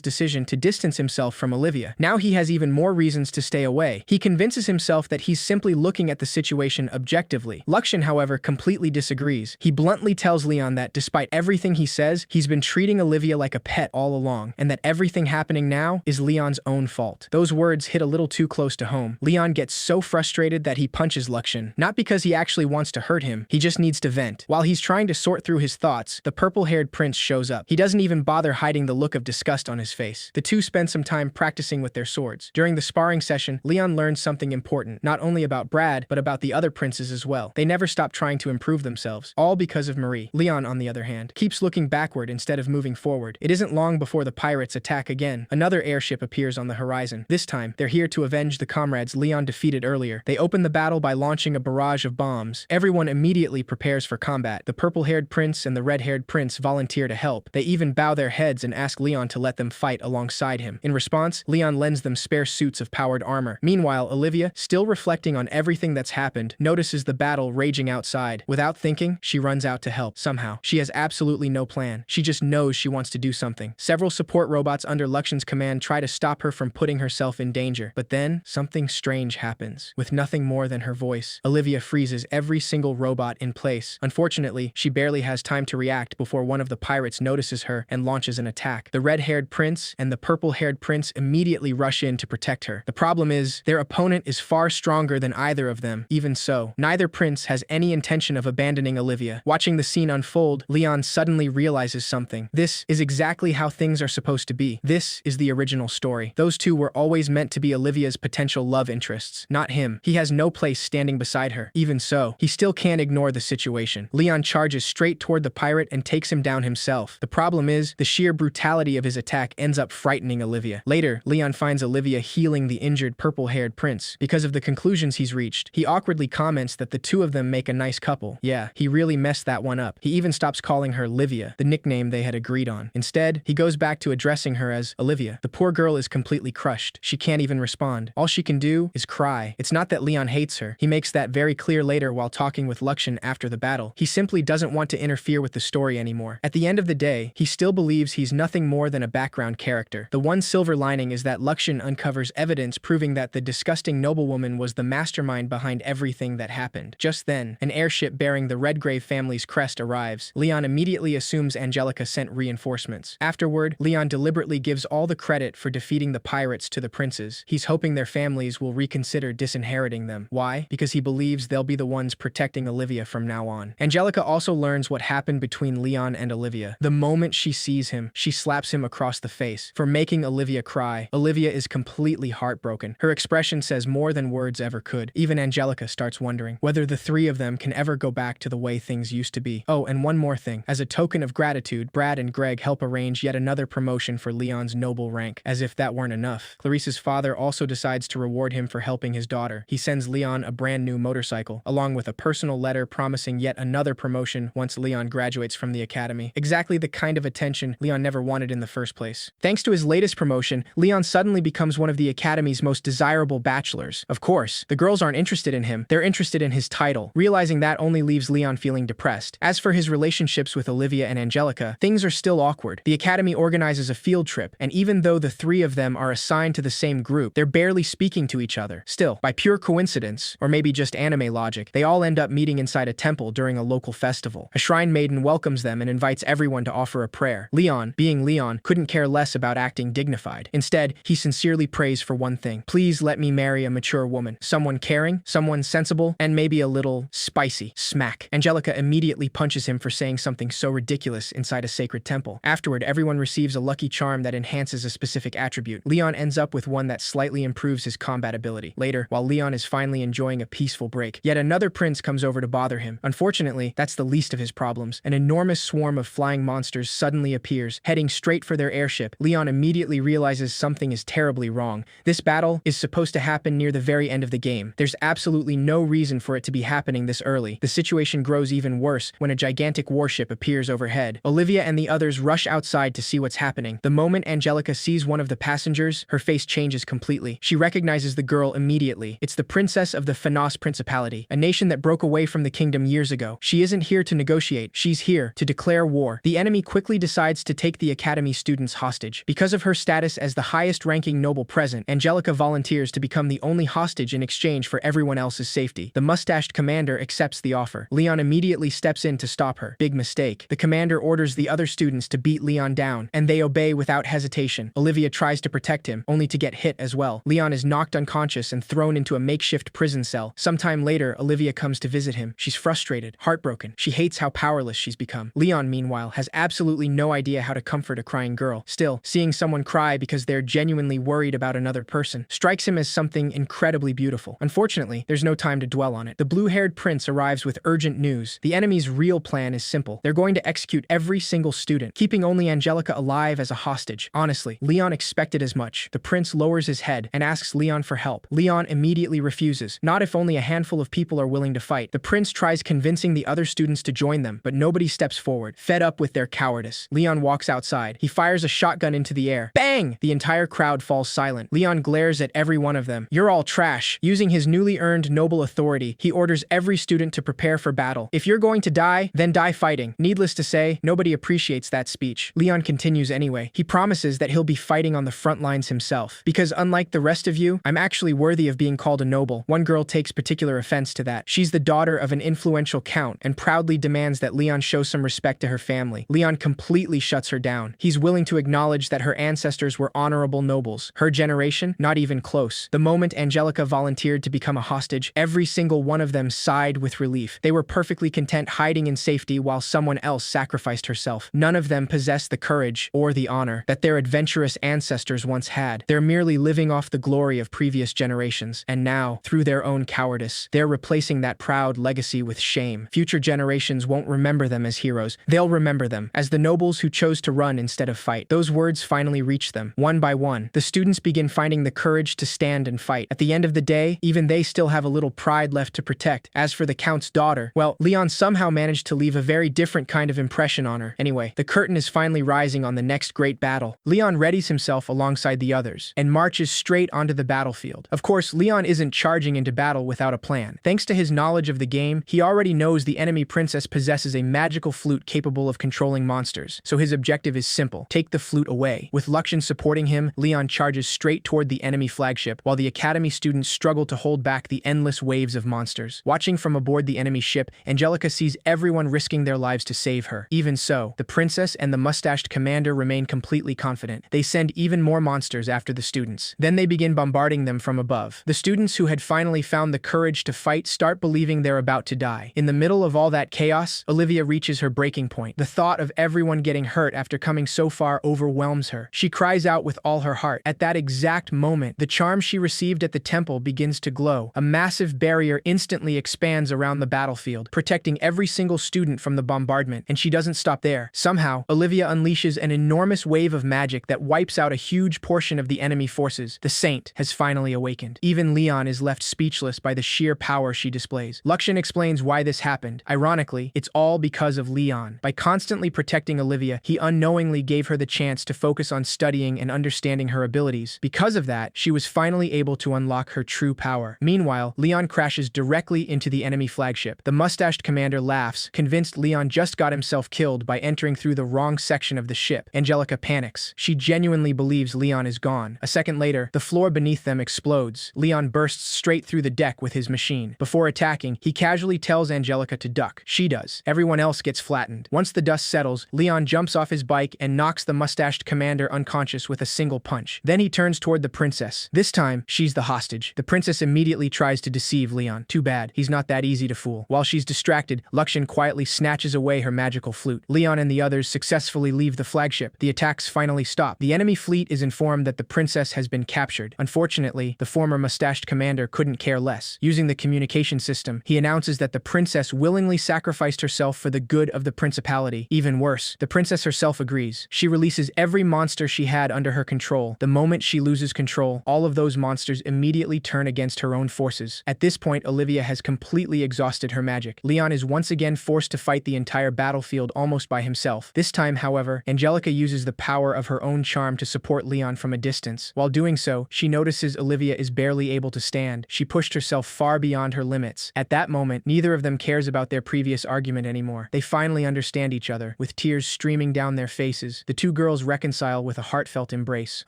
decision to distance himself from Olivia. Now he has even more reasons to stay away. He convinces himself that he's simply looking at the situation objectively. Luxian, however, completely disagrees. He bluntly tells Leon that despite everything he says, he's been treating Olivia like a pet all along, and that everything happening now is Leon's own fault. Those words hit a little too close to home. Leon gets so frustrated that he punches Luxian, not because he actually wants to hurt him, he just needs to vent. While he's trying to sort through his thoughts, the purple-haired prince shows up. He doesn't even bother hiding the look of disgust on his face. The two spend some time practicing with their swords. During the sparring session, Leon learns something important, not only about Brad, but about the other princes as well. They never stop trying to improve themselves, all because of Marie. Leon, on the other hand, keeps looking backward instead of moving forward. It isn't long before the pirates attack again. Another airship appears on the horizon. This time, they're here to avenge the comrades Leon defeated earlier. They open the battle by launching a barrage of bombs. Everyone immediately prepares for combat. The purple-haired prince and the red-haired prince volunteer to help. They even bow their heads and ask Leon to let them fight alongside him. In response, Leon lends them spare suits of powered armor. Meanwhile, Olivia, still reflecting on everything that's happened, notices the battle raging outside. Without thinking, she runs out to help. Somehow, she has absolutely no plan. She just knows she wants to do something. Several support robots under Luxian's command try to stop her from putting herself in danger. But then, something strange happens. With nothing more than her voice, Olivia freezes every single robot in place. Unfortunately, she barely has time to react before one of the pirates notices her and launches an attack. The red-haired prince and the purple-haired prince immediately rush in to protect her. The problem is, their opponent is far stronger than either of them. Even so, neither prince has any intention of abandoning Olivia. Watching the scene unfold, Leon suddenly realizes something. This is exactly how things are supposed to be. This is the original story. Those two were always meant to be Olivia's potential love interests, not him. He has no place standing beside her. Even so, he still can't ignore the situation. Leon charges straight toward the pirate and takes him down himself. The problem is, the sheer brutality of his attack ends up frightening Olivia. Later, Leon finds Olivia healing the injured purple-haired prince. Because of the conclusions he's reached, he awkwardly comments that the two of them make a nice couple. Yeah, he really messed that one up. He even stops calling her Livia, the nickname they had agreed on. Instead, he goes back to addressing her as Olivia. The poor girl is completely crushed. She can't even respond. All she can do is cry. It's not that Leon hates her. He makes that very clear later while talking with Luxian after the battle. He simply doesn't want to interfere with the story anymore. At the end of the day, he still believes he's nothing more than a background character. The one silver lining is that Luxian uncovers evidence proving that the disgusting noblewoman was the mastermind behind everything that happened. Just then, an airship bearing the Redgrave family's crest arrives. Leon immediately assumes Angelica sent reinforcements. Afterward, Leon deliberately gives all the credit for defeating the pirates to the princes. He's hoping their families will reconsider disinheriting them. Why? Because he believes they'll be the ones protecting Olivia from now on. Angelica also learns what happened between Leon and Olivia. The moment she sees him, she slaps him across the face for making Olivia cry. Olivia is completely heartbroken. Her expression says more than words ever could. Even Angelica starts wondering whether the three of them can ever go back to the way things used to be. Oh, and one more thing. As a token of gratitude, Brad and Greg help arrange yet another promotion for Leon's noble rank. As if that weren't enough, Clarice's father also decides to reward him for helping his daughter. He sends Leon a brand new motorcycle, along with a personal letter promising yet another promotion once Leon graduates from the academy. Exactly the kind of attention Leon never wanted in the first place. Thanks to his latest promotion, Leon suddenly becomes one of the academy's most desirable bachelors. Of course, the girls aren't interested in him, they're interested in his title. Realizing that only leaves Leon feeling depressed. As for his relationships with Olivia and Angelica, things are still awkward. The academy organizes a field trip, and even though the three of them are assigned to the same group, they're barely speaking to each other. Still, by pure coincidence, or maybe just anime logic, they all end up meeting inside a temple during a local festival. A shrine maiden welcomes them and invites everyone to offer a prayer. Leon, being Leon, couldn't care less about acting dignified. Instead, he sincerely prays for one thing. Please let me marry a mature woman. Someone caring, someone sensible, and maybe a little spicy. Smack. Angelica immediately punches him for saying something so ridiculous inside a sacred temple. Afterward, everyone receives a lucky charm that enhances a specific attribute. Leon ends up with one that slightly improves his combat ability. Later, while Leon is finally enjoying a peaceful break, yet another prince comes over to bother him. Unfortunately, that's the least of his problems. An enormous swarm of flying monsters suddenly appears, heading straight for their airship. Leon immediately realizes something is terribly wrong. This battle is supposed to happen near the very end of the game. There's absolutely no reason for it to be happening this early. The situation grows even worse when a gigantic warship appears overhead. Olivia and the others rush outside to see what's happening. The moment Angelica sees one of the passengers, her face changes completely. She recognizes the girl immediately. It's the princess of the Phanos principality, a nation that broke away from the kingdom years ago. She isn't here to negotiate, she's here to declare war. The enemy quickly decides to take the academy students hostage. Because of her status as the highest-ranking noble present, Angelica volunteers to become the only hostage in exchange for everyone else's safety. The mustached commander accepts the offer. Leon immediately steps in to stop her. Big mistake. The commander orders the other students to beat Leon down, and they obey without hesitation. Olivia tries to protect him, only to get hit as well. Leon is knocked unconscious and thrown into a makeshift prison cell. Sometime later, Olivia comes to visit him. She's frustrated, heartbroken. She hates how powerless she's become. Leon, meanwhile, has absolutely no idea how to comfort a crying girl. Still, seeing someone cry because they're genuinely worried about another person strikes him as something incredibly beautiful. Unfortunately, there's no time to dwell on it. The blue-haired prince arrives with urgent news. The enemy's real plan is simple. They're going to execute every single student, keeping only Angelica alive as a hostage. Honestly, Leon expected as much. The prince lowers his head and asks Leon for help. Leon immediately refuses, not if only a handful of people are willing to fight. The prince tries convincing the other students to join them, but nobody steps forward. Fed up with their cowardice, Leon walks outside. He fires a shotgun into the air. Bang! The entire crowd falls silent. Leon glares at every one of them. You're all trash. Using his newly earned noble authority, he orders every student to prepare for battle. If you're going to die, then die fighting. Needless to say, nobody appreciates that speech. Leon continues anyway. He promises that he'll be fighting on the front lines himself. Because unlike the rest of you, I'm actually worthy of being called a noble. One girl takes particular offense to that. She's the daughter of an influential count and proudly demands that Leon show some respect to her family. Leon completely shuts her down. He's willing to acknowledge that her ancestors were honorable nobles. Her generation, not even close. The moment Angelica volunteered to become a hostage, every single one of them sighed with relief. They were perfectly content hiding in safety while someone else sacrificed herself. None of them possessed the courage or the honor that their adventurous ancestors once had. They're merely living off the glory of previous generations, and now, through their own cowardice, they're replacing that proud legacy with shame. Future generations won't remember them as heroes. They'll remember them as the nobles who chose to run instead of fight. Those words finally reach them. One by one, the students begin finding the courage to stand and fight. At the end of the day, even they still have a little pride left to protect. As for the Count's daughter, well, Leon somehow managed to leave a very different kind of impression on her. Anyway, the curtain is finally rising on the next great battle. Leon readies himself alongside the others and marches straight onto the battlefield. Of course, Leon isn't charging into battle without a plan. Thanks to his knowledge of the game, he already knows the enemy princess possesses a magical flute capable of controlling monsters, so his objective is simple: take the flute away. With Luxian supporting him, Leon charges straight toward the enemy flagship, while the academy students struggle to hold back the endless waves of monsters. Watching from aboard the enemy ship, Angelica sees everyone risking their lives to save her. Even so, the princess and the mustached commander remain completely confident. They send even more monsters after the students. Then they begin bombarding them from above. The students who had finally found the courage to fight start believing they're about to die. In the middle of all that chaos, Olivia reaches her breaking point. The thought of everyone getting hurt after coming so far overwhelms her. She cries out with all her heart. At that exact moment, the charm she received at the temple begins to glow. A massive barrier instantly expands around the battlefield, protecting every single student from the bombardment, and she doesn't stop there. Somehow, Olivia unleashes an enormous wave of magic that wipes out a huge portion of the enemy forces. The saint has finally awakened. Even Leon is left speechless by the sheer power she displays. Luxian explains why this happened. Ironically, it's all because of Leon. By constantly protecting Olivia, he unknowingly gave her the chance to focus on studying and understanding her abilities. Because of that, she was finally able to unlock her true power. Meanwhile, Leon crashes directly into the enemy flagship. The mustached commander laughs, convinced Leon just got himself killed by entering through the wrong section of the ship. Angelica panics. She genuinely believes Leon is gone. A second later, the floor beneath them explodes. Leon bursts straight through the deck with his machine. Before attacking, he casually tells Angelica to duck. She does. Everyone else gets flattened. Once the dust settles, Leon jumps off his bike and knocks the mustached commander unconscious with a single punch. Then he turns toward the princess. This time, she's the hostage. The princess immediately tries to deceive Leon. Too bad, he's not that easy to fool. While she's distracted, Luxian quietly snatches away her magical flute. Leon and the others successfully leave the flagship. The attacks finally stop. The enemy fleet is informed that the princess has been captured. Unfortunately, the former mustached commander couldn't care less. Using the communication system, he announces that the princess willingly sacrificed herself for the good of the principality. Even worse, the princess herself agrees. She releases every monster she had under her control. The moment she loses control, all of those monsters immediately turn against her own forces. At this point, Olivia has completely exhausted her magic. Leon is once again forced to fight the entire battlefield almost by himself. This time, however, Angelica uses the power of her own charm to support Leon from a distance. While doing so, she notices Olivia is barely able to stand. She pushed herself herself far beyond her limits. At that moment, neither of them cares about their previous argument anymore. They finally understand each other. With tears streaming down their faces, the two girls reconcile with a heartfelt embrace.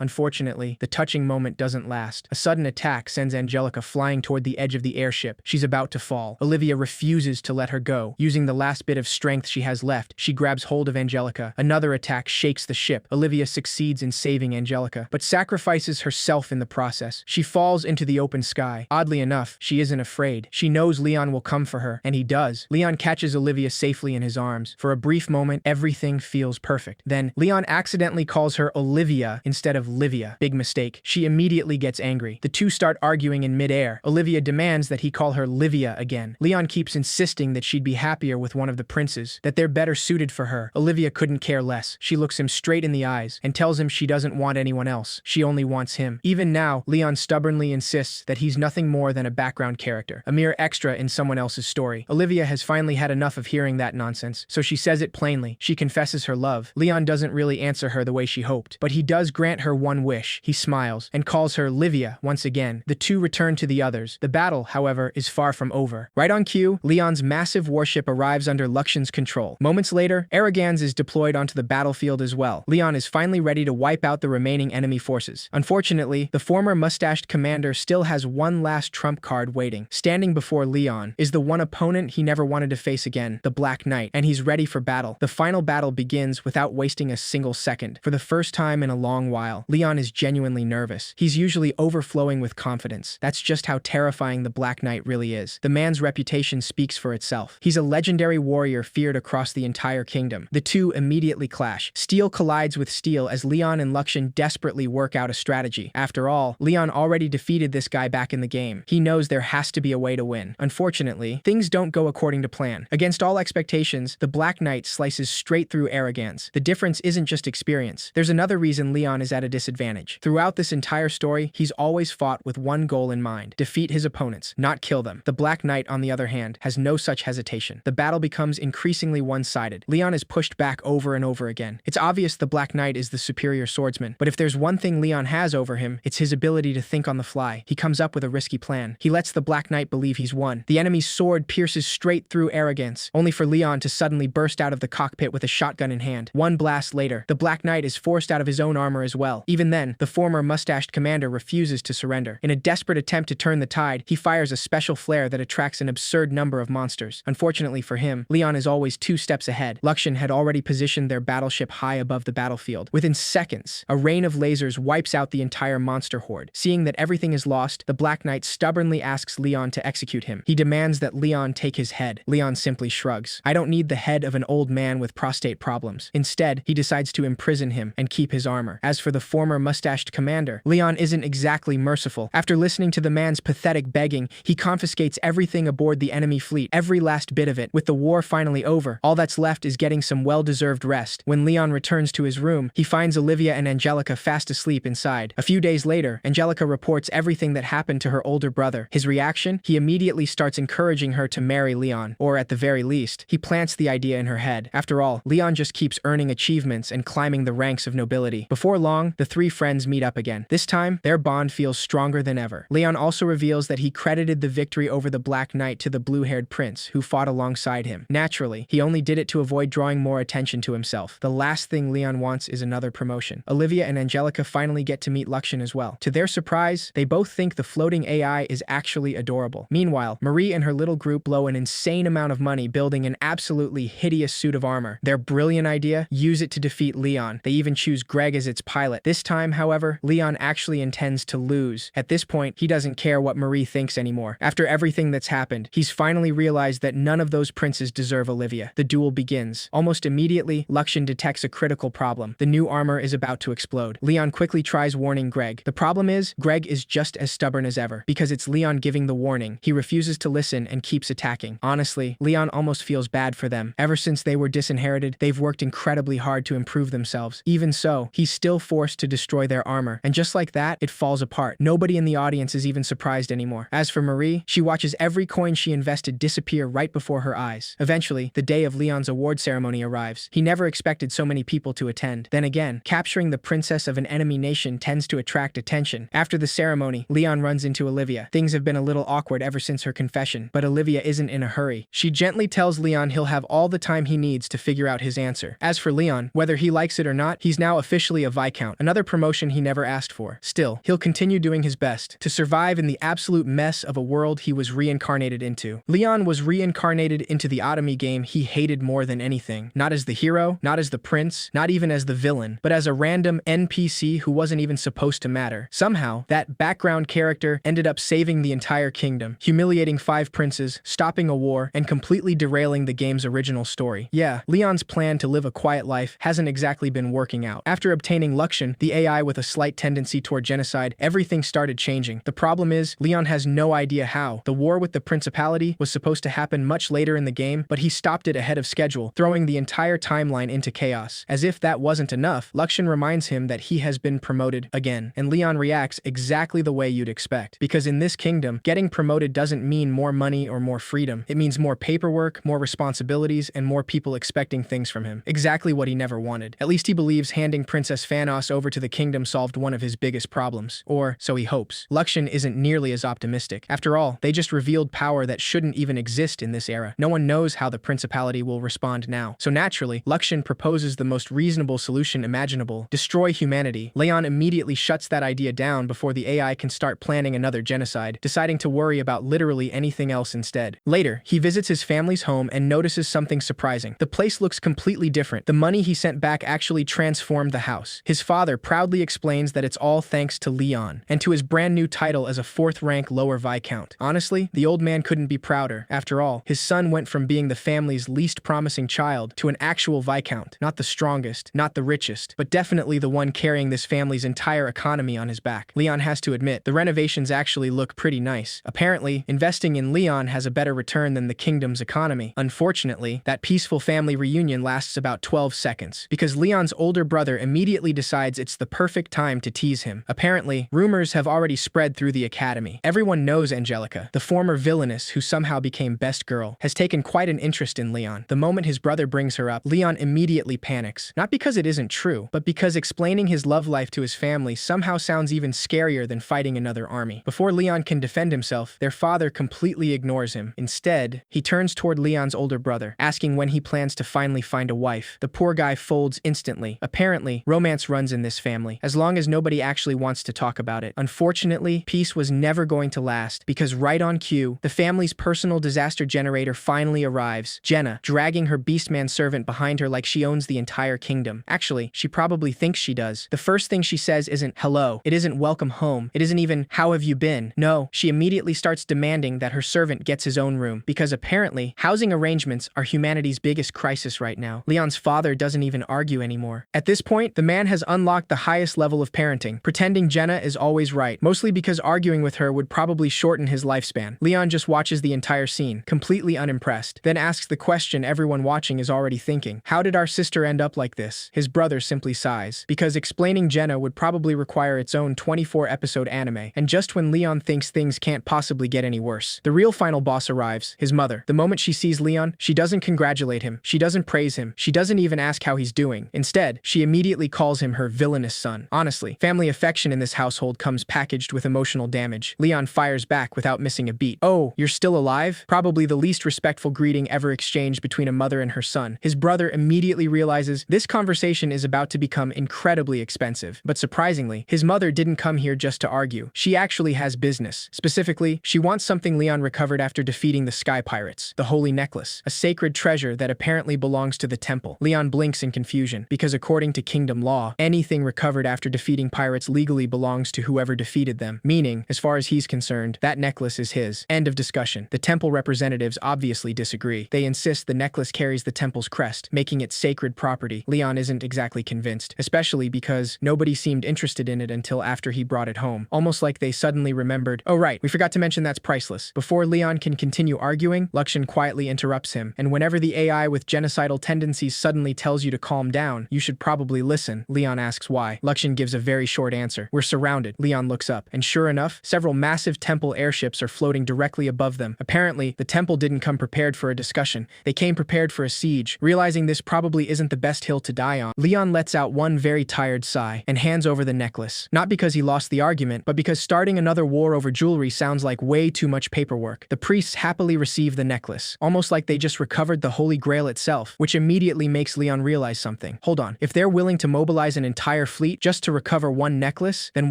Unfortunately, the touching moment doesn't last. A sudden attack sends Angelica flying toward the edge of the airship. She's about to fall. Olivia refuses to let her go. Using the last bit of strength she has left, she grabs hold of Angelica. Another attack shakes the ship. Olivia succeeds in saving Angelica, but sacrifices herself in the process. She falls into the open sky. Oddly enough, she isn't afraid. She knows Leon will come for her, and he does. Leon catches Olivia safely in his arms. For a brief moment, everything feels perfect. Then, Leon accidentally calls her Olivia instead of Livia. Big mistake. She immediately gets angry. The two start arguing in midair. Olivia demands that he call her Livia again. Leon keeps insisting that she'd be happier with one of the princes, that they're better suited for her. Olivia couldn't care less. She looks him straight in the eyes and tells him she doesn't want anyone else. She only wants him. Even now, Leon stubbornly insists that he's nothing more than a background character, a mere extra in someone else's story. Olivia has finally had enough of hearing that nonsense, so she says it plainly. She confesses her love. Leon doesn't really answer her the way she hoped, but he does grant her one wish. He smiles and calls her Livia once again. The two return to the others. The battle, however, is far from over. Right on cue, Leon's massive warship arrives under Luxian's control. Moments later, Arrogans is deployed onto the battlefield as well. Leon is finally ready to wipe out the remaining enemy forces. Unfortunately, the former mustached commander still has one last trump card waiting. Standing before Leon is the one opponent he never wanted to face again, the Black Knight, and he's ready for battle. The final battle begins without wasting a single second. For the first time in a long while, Leon is genuinely nervous. He's usually overflowing with confidence. That's just how terrifying the Black Knight really is. The man's reputation speaks for itself. He's a legendary warrior feared across the entire kingdom. The two immediately clash. Steel collides with steel as Leon and Luxian desperately work out a strategy. After all, Leon already defeated this guy back in the game. He knows there has to be a way to win. Unfortunately, things don't go according to plan. Against all expectations, the Black Knight slices straight through Arrogans. The difference isn't just experience. There's another reason Leon is at a disadvantage. Throughout this entire story, he's always fought with one goal in mind: defeat his opponents, not kill them. The Black Knight, on the other hand, has no such hesitation. The battle becomes increasingly one-sided. Leon is pushed back over and over again. It's obvious the Black Knight is the superior swordsman, but if there's one thing Leon has over him, it's his ability to think on the fly. He comes up with a risky plan. He lets the Black Knight believe he's won. The enemy's sword pierces straight through Arrogance, only for Leon to suddenly burst out of the cockpit with a shotgun in hand. One blast later, the Black Knight is forced out of his own armor as well. Even then, the former mustached commander refuses to surrender. In a desperate attempt to turn the tide, he fires a special flare that attracts an absurd number of monsters. Unfortunately for him, Leon is always 2 steps ahead. Luxian had already positioned their battleship high above the battlefield. Within seconds, a rain of lasers wipes out the entire monster horde. Seeing that everything is lost, the Black Knight stubbornly asks Leon to execute him. He demands that Leon take his head. Leon simply shrugs. "I don't need the head of an old man with prostate problems." Instead, he decides to imprison him and keep his armor. As for the former mustached commander, Leon isn't exactly merciful. After listening to the man's pathetic begging, he confiscates everything aboard the enemy fleet, every last bit of it. With the war finally over, all that's left is getting some well-deserved rest. When Leon returns to his room, he finds Olivia and Angelica fast asleep inside. A few days later, Angelica reports everything that happened to her older brother. His reaction? He immediately starts encouraging her to marry Leon, or at the very least, he plants the idea in her head. After all, Leon just keeps earning achievements and climbing the ranks of nobility. Before long, the three friends meet up again. This time, their bond feels stronger than ever. Leon also reveals that he credited the victory over the Black Knight to the blue-haired prince who fought alongside him. Naturally, he only did it to avoid drawing more attention to himself. The last thing Leon wants is another promotion. Olivia and Angelica finally get to meet Luxian as well. To their surprise, they both think the floating AI is actually adorable. Meanwhile, Marie and her little group blow an insane amount of money building an absolutely hideous suit of armor. Their brilliant idea? Use it to defeat Leon. They even choose Greg as its pilot. This time, however, Leon actually intends to lose. At this point, he doesn't care what Marie thinks anymore. After everything that's happened, he's finally realized that none of those princes deserve Olivia. The duel begins. Almost immediately, Luxian detects a critical problem. The new armor is about to explode. Leon quickly tries warning Greg. The problem is, Greg is just as stubborn as ever. Because it's Leon giving the warning, he refuses to listen and keeps attacking. Honestly, Leon almost feels bad for them. Ever since they were disinherited, they've worked incredibly hard to improve themselves. Even so, he's still forced to destroy their armor. And just like that, it falls apart. Nobody in the audience is even surprised anymore. As for Marie, she watches every coin she invested disappear right before her eyes. Eventually, the day of Leon's award ceremony arrives. He never expected so many people to attend. Then again, capturing the princess of an enemy nation tends to attract attention. After the ceremony, Leon runs into Olivia. Things have have been a little awkward ever since her confession, but Olivia isn't in a hurry. She gently tells Leon he'll have all the time he needs to figure out his answer. As for Leon, whether he likes it or not, he's now officially a Viscount, another promotion he never asked for. Still, he'll continue doing his best to survive in the absolute mess of a world he was reincarnated into. Leon was reincarnated into the Otome game he hated more than anything. Not as the hero, not as the prince, not even as the villain, but as a random NPC who wasn't even supposed to matter. Somehow, that background character ended up saving the entire kingdom, humiliating 5 princes, stopping a war, and completely derailing the game's original story. Yeah, Leon's plan to live a quiet life hasn't exactly been working out. After obtaining Luxian, the AI with a slight tendency toward genocide, everything started changing. The problem is, Leon has no idea how. The war with the principality was supposed to happen much later in the game, but he stopped it ahead of schedule, throwing the entire timeline into chaos. As if that wasn't enough, Luxian reminds him that he has been promoted again, and Leon reacts exactly the way you'd expect. Because in this kingdom, getting promoted doesn't mean more money or more freedom. It means more paperwork, more responsibilities, and more people expecting things from him. Exactly what he never wanted. At least he believes handing Princess Phanos over to the kingdom solved one of his biggest problems. Or, so he hopes. Luxian isn't nearly as optimistic. After all, they just revealed power that shouldn't even exist in this era. No one knows how the principality will respond now. So naturally, Luxian proposes the most reasonable solution imaginable: destroy humanity. Leon immediately shuts that idea down before the AI can start planning another genocide, deciding to worry about literally anything else instead. Later, he visits his family's home and notices something surprising. The place looks completely different. The money he sent back actually transformed the house. His father proudly explains that it's all thanks to Leon, and to his brand new title as a 4th-rank lower Viscount. Honestly, the old man couldn't be prouder. After all, his son went from being the family's least promising child to an actual Viscount. Not the strongest, not the richest, but definitely the one carrying this family's entire economy on his back. Leon has to admit, the renovations actually look pretty nice. Apparently, investing in Leon has a better return than the kingdom's economy. Unfortunately, that peaceful family reunion lasts about 12 seconds, because Leon's older brother immediately decides it's the perfect time to tease him. Apparently, rumors have already spread through the academy. Everyone knows Angelica, the former villainess who somehow became best girl, has taken quite an interest in Leon. The moment his brother brings her up, Leon immediately panics. Not because it isn't true, but because explaining his love life to his family somehow sounds even scarier than fighting another army. Before Leon can defend himself, their father completely ignores him. Instead, he turns toward Leon's older brother, asking when he plans to finally find a wife. The poor guy folds instantly. Apparently, romance runs in this family, as long as nobody actually wants to talk about it. Unfortunately, peace was never going to last, because right on cue, the family's personal disaster generator finally arrives. Jenna, dragging her Beastman servant behind her like she owns the entire kingdom. Actually, she probably thinks she does. The first thing she says isn't hello, it isn't welcome home, it isn't even how have you been. No, she immediately starts demanding that her servant gets his own room, because apparently, housing arrangements are humanity's biggest crisis right now. Leon's father doesn't even argue anymore. At this point, the man has unlocked the highest level of parenting, pretending Jenna is always right, mostly because arguing with her would probably shorten his lifespan. Leon just watches the entire scene, completely unimpressed, then asks the question everyone watching is already thinking: how did our sister end up like this? His brother simply sighs, because explaining Jenna would probably require its own 24-episode anime, and just when Leon thinks things can't possibly get any worse, the real final boss arrives, his mother. The moment she sees Leon, she doesn't congratulate him, she doesn't praise him, she doesn't even ask how he's doing. Instead, she immediately calls him her villainous son. Honestly, family affection in this household comes packaged with emotional damage. Leon fires back without missing a beat. Oh, you're still alive? Probably the least respectful greeting ever exchanged between a mother and her son. His brother immediately realizes this conversation is about to become incredibly expensive. But surprisingly, his mother didn't come here just to argue. She actually has business. Specifically, she wants something Leon recovered after defeating the Sky Pirates, the Holy Necklace, a sacred treasure that apparently belongs to the temple. Leon blinks in confusion, because according to kingdom law, anything recovered after defeating pirates legally belongs to whoever defeated them, meaning, as far as he's concerned, that necklace is his. End of discussion. The temple representatives obviously disagree. They insist the necklace carries the temple's crest, making it sacred property. Leon isn't exactly convinced, especially because nobody seemed interested in it until after he brought it home, almost like they suddenly remembered, oh right, we forgot to mention that's priceless. Before Leon can continue arguing, Luxian quietly interrupts him, and whenever the AI with genocidal tendencies suddenly tells you to calm down, you should probably listen. Leon asks why. Luxian gives a very short answer. We're surrounded. Leon looks up, and sure enough, several massive temple airships are floating directly above them. Apparently, the temple didn't come prepared for a discussion. They came prepared for a siege. Realizing this probably isn't the best hill to die on, Leon lets out one very tired sigh and hands over the necklace. Not because he lost the argument, but because starting another war over jewelry jewelry sounds like way too much paperwork. The priests happily receive the necklace, almost like they just recovered the Holy Grail itself, which immediately makes Leon realize something. Hold on, if they're willing to mobilize an entire fleet just to recover one necklace, then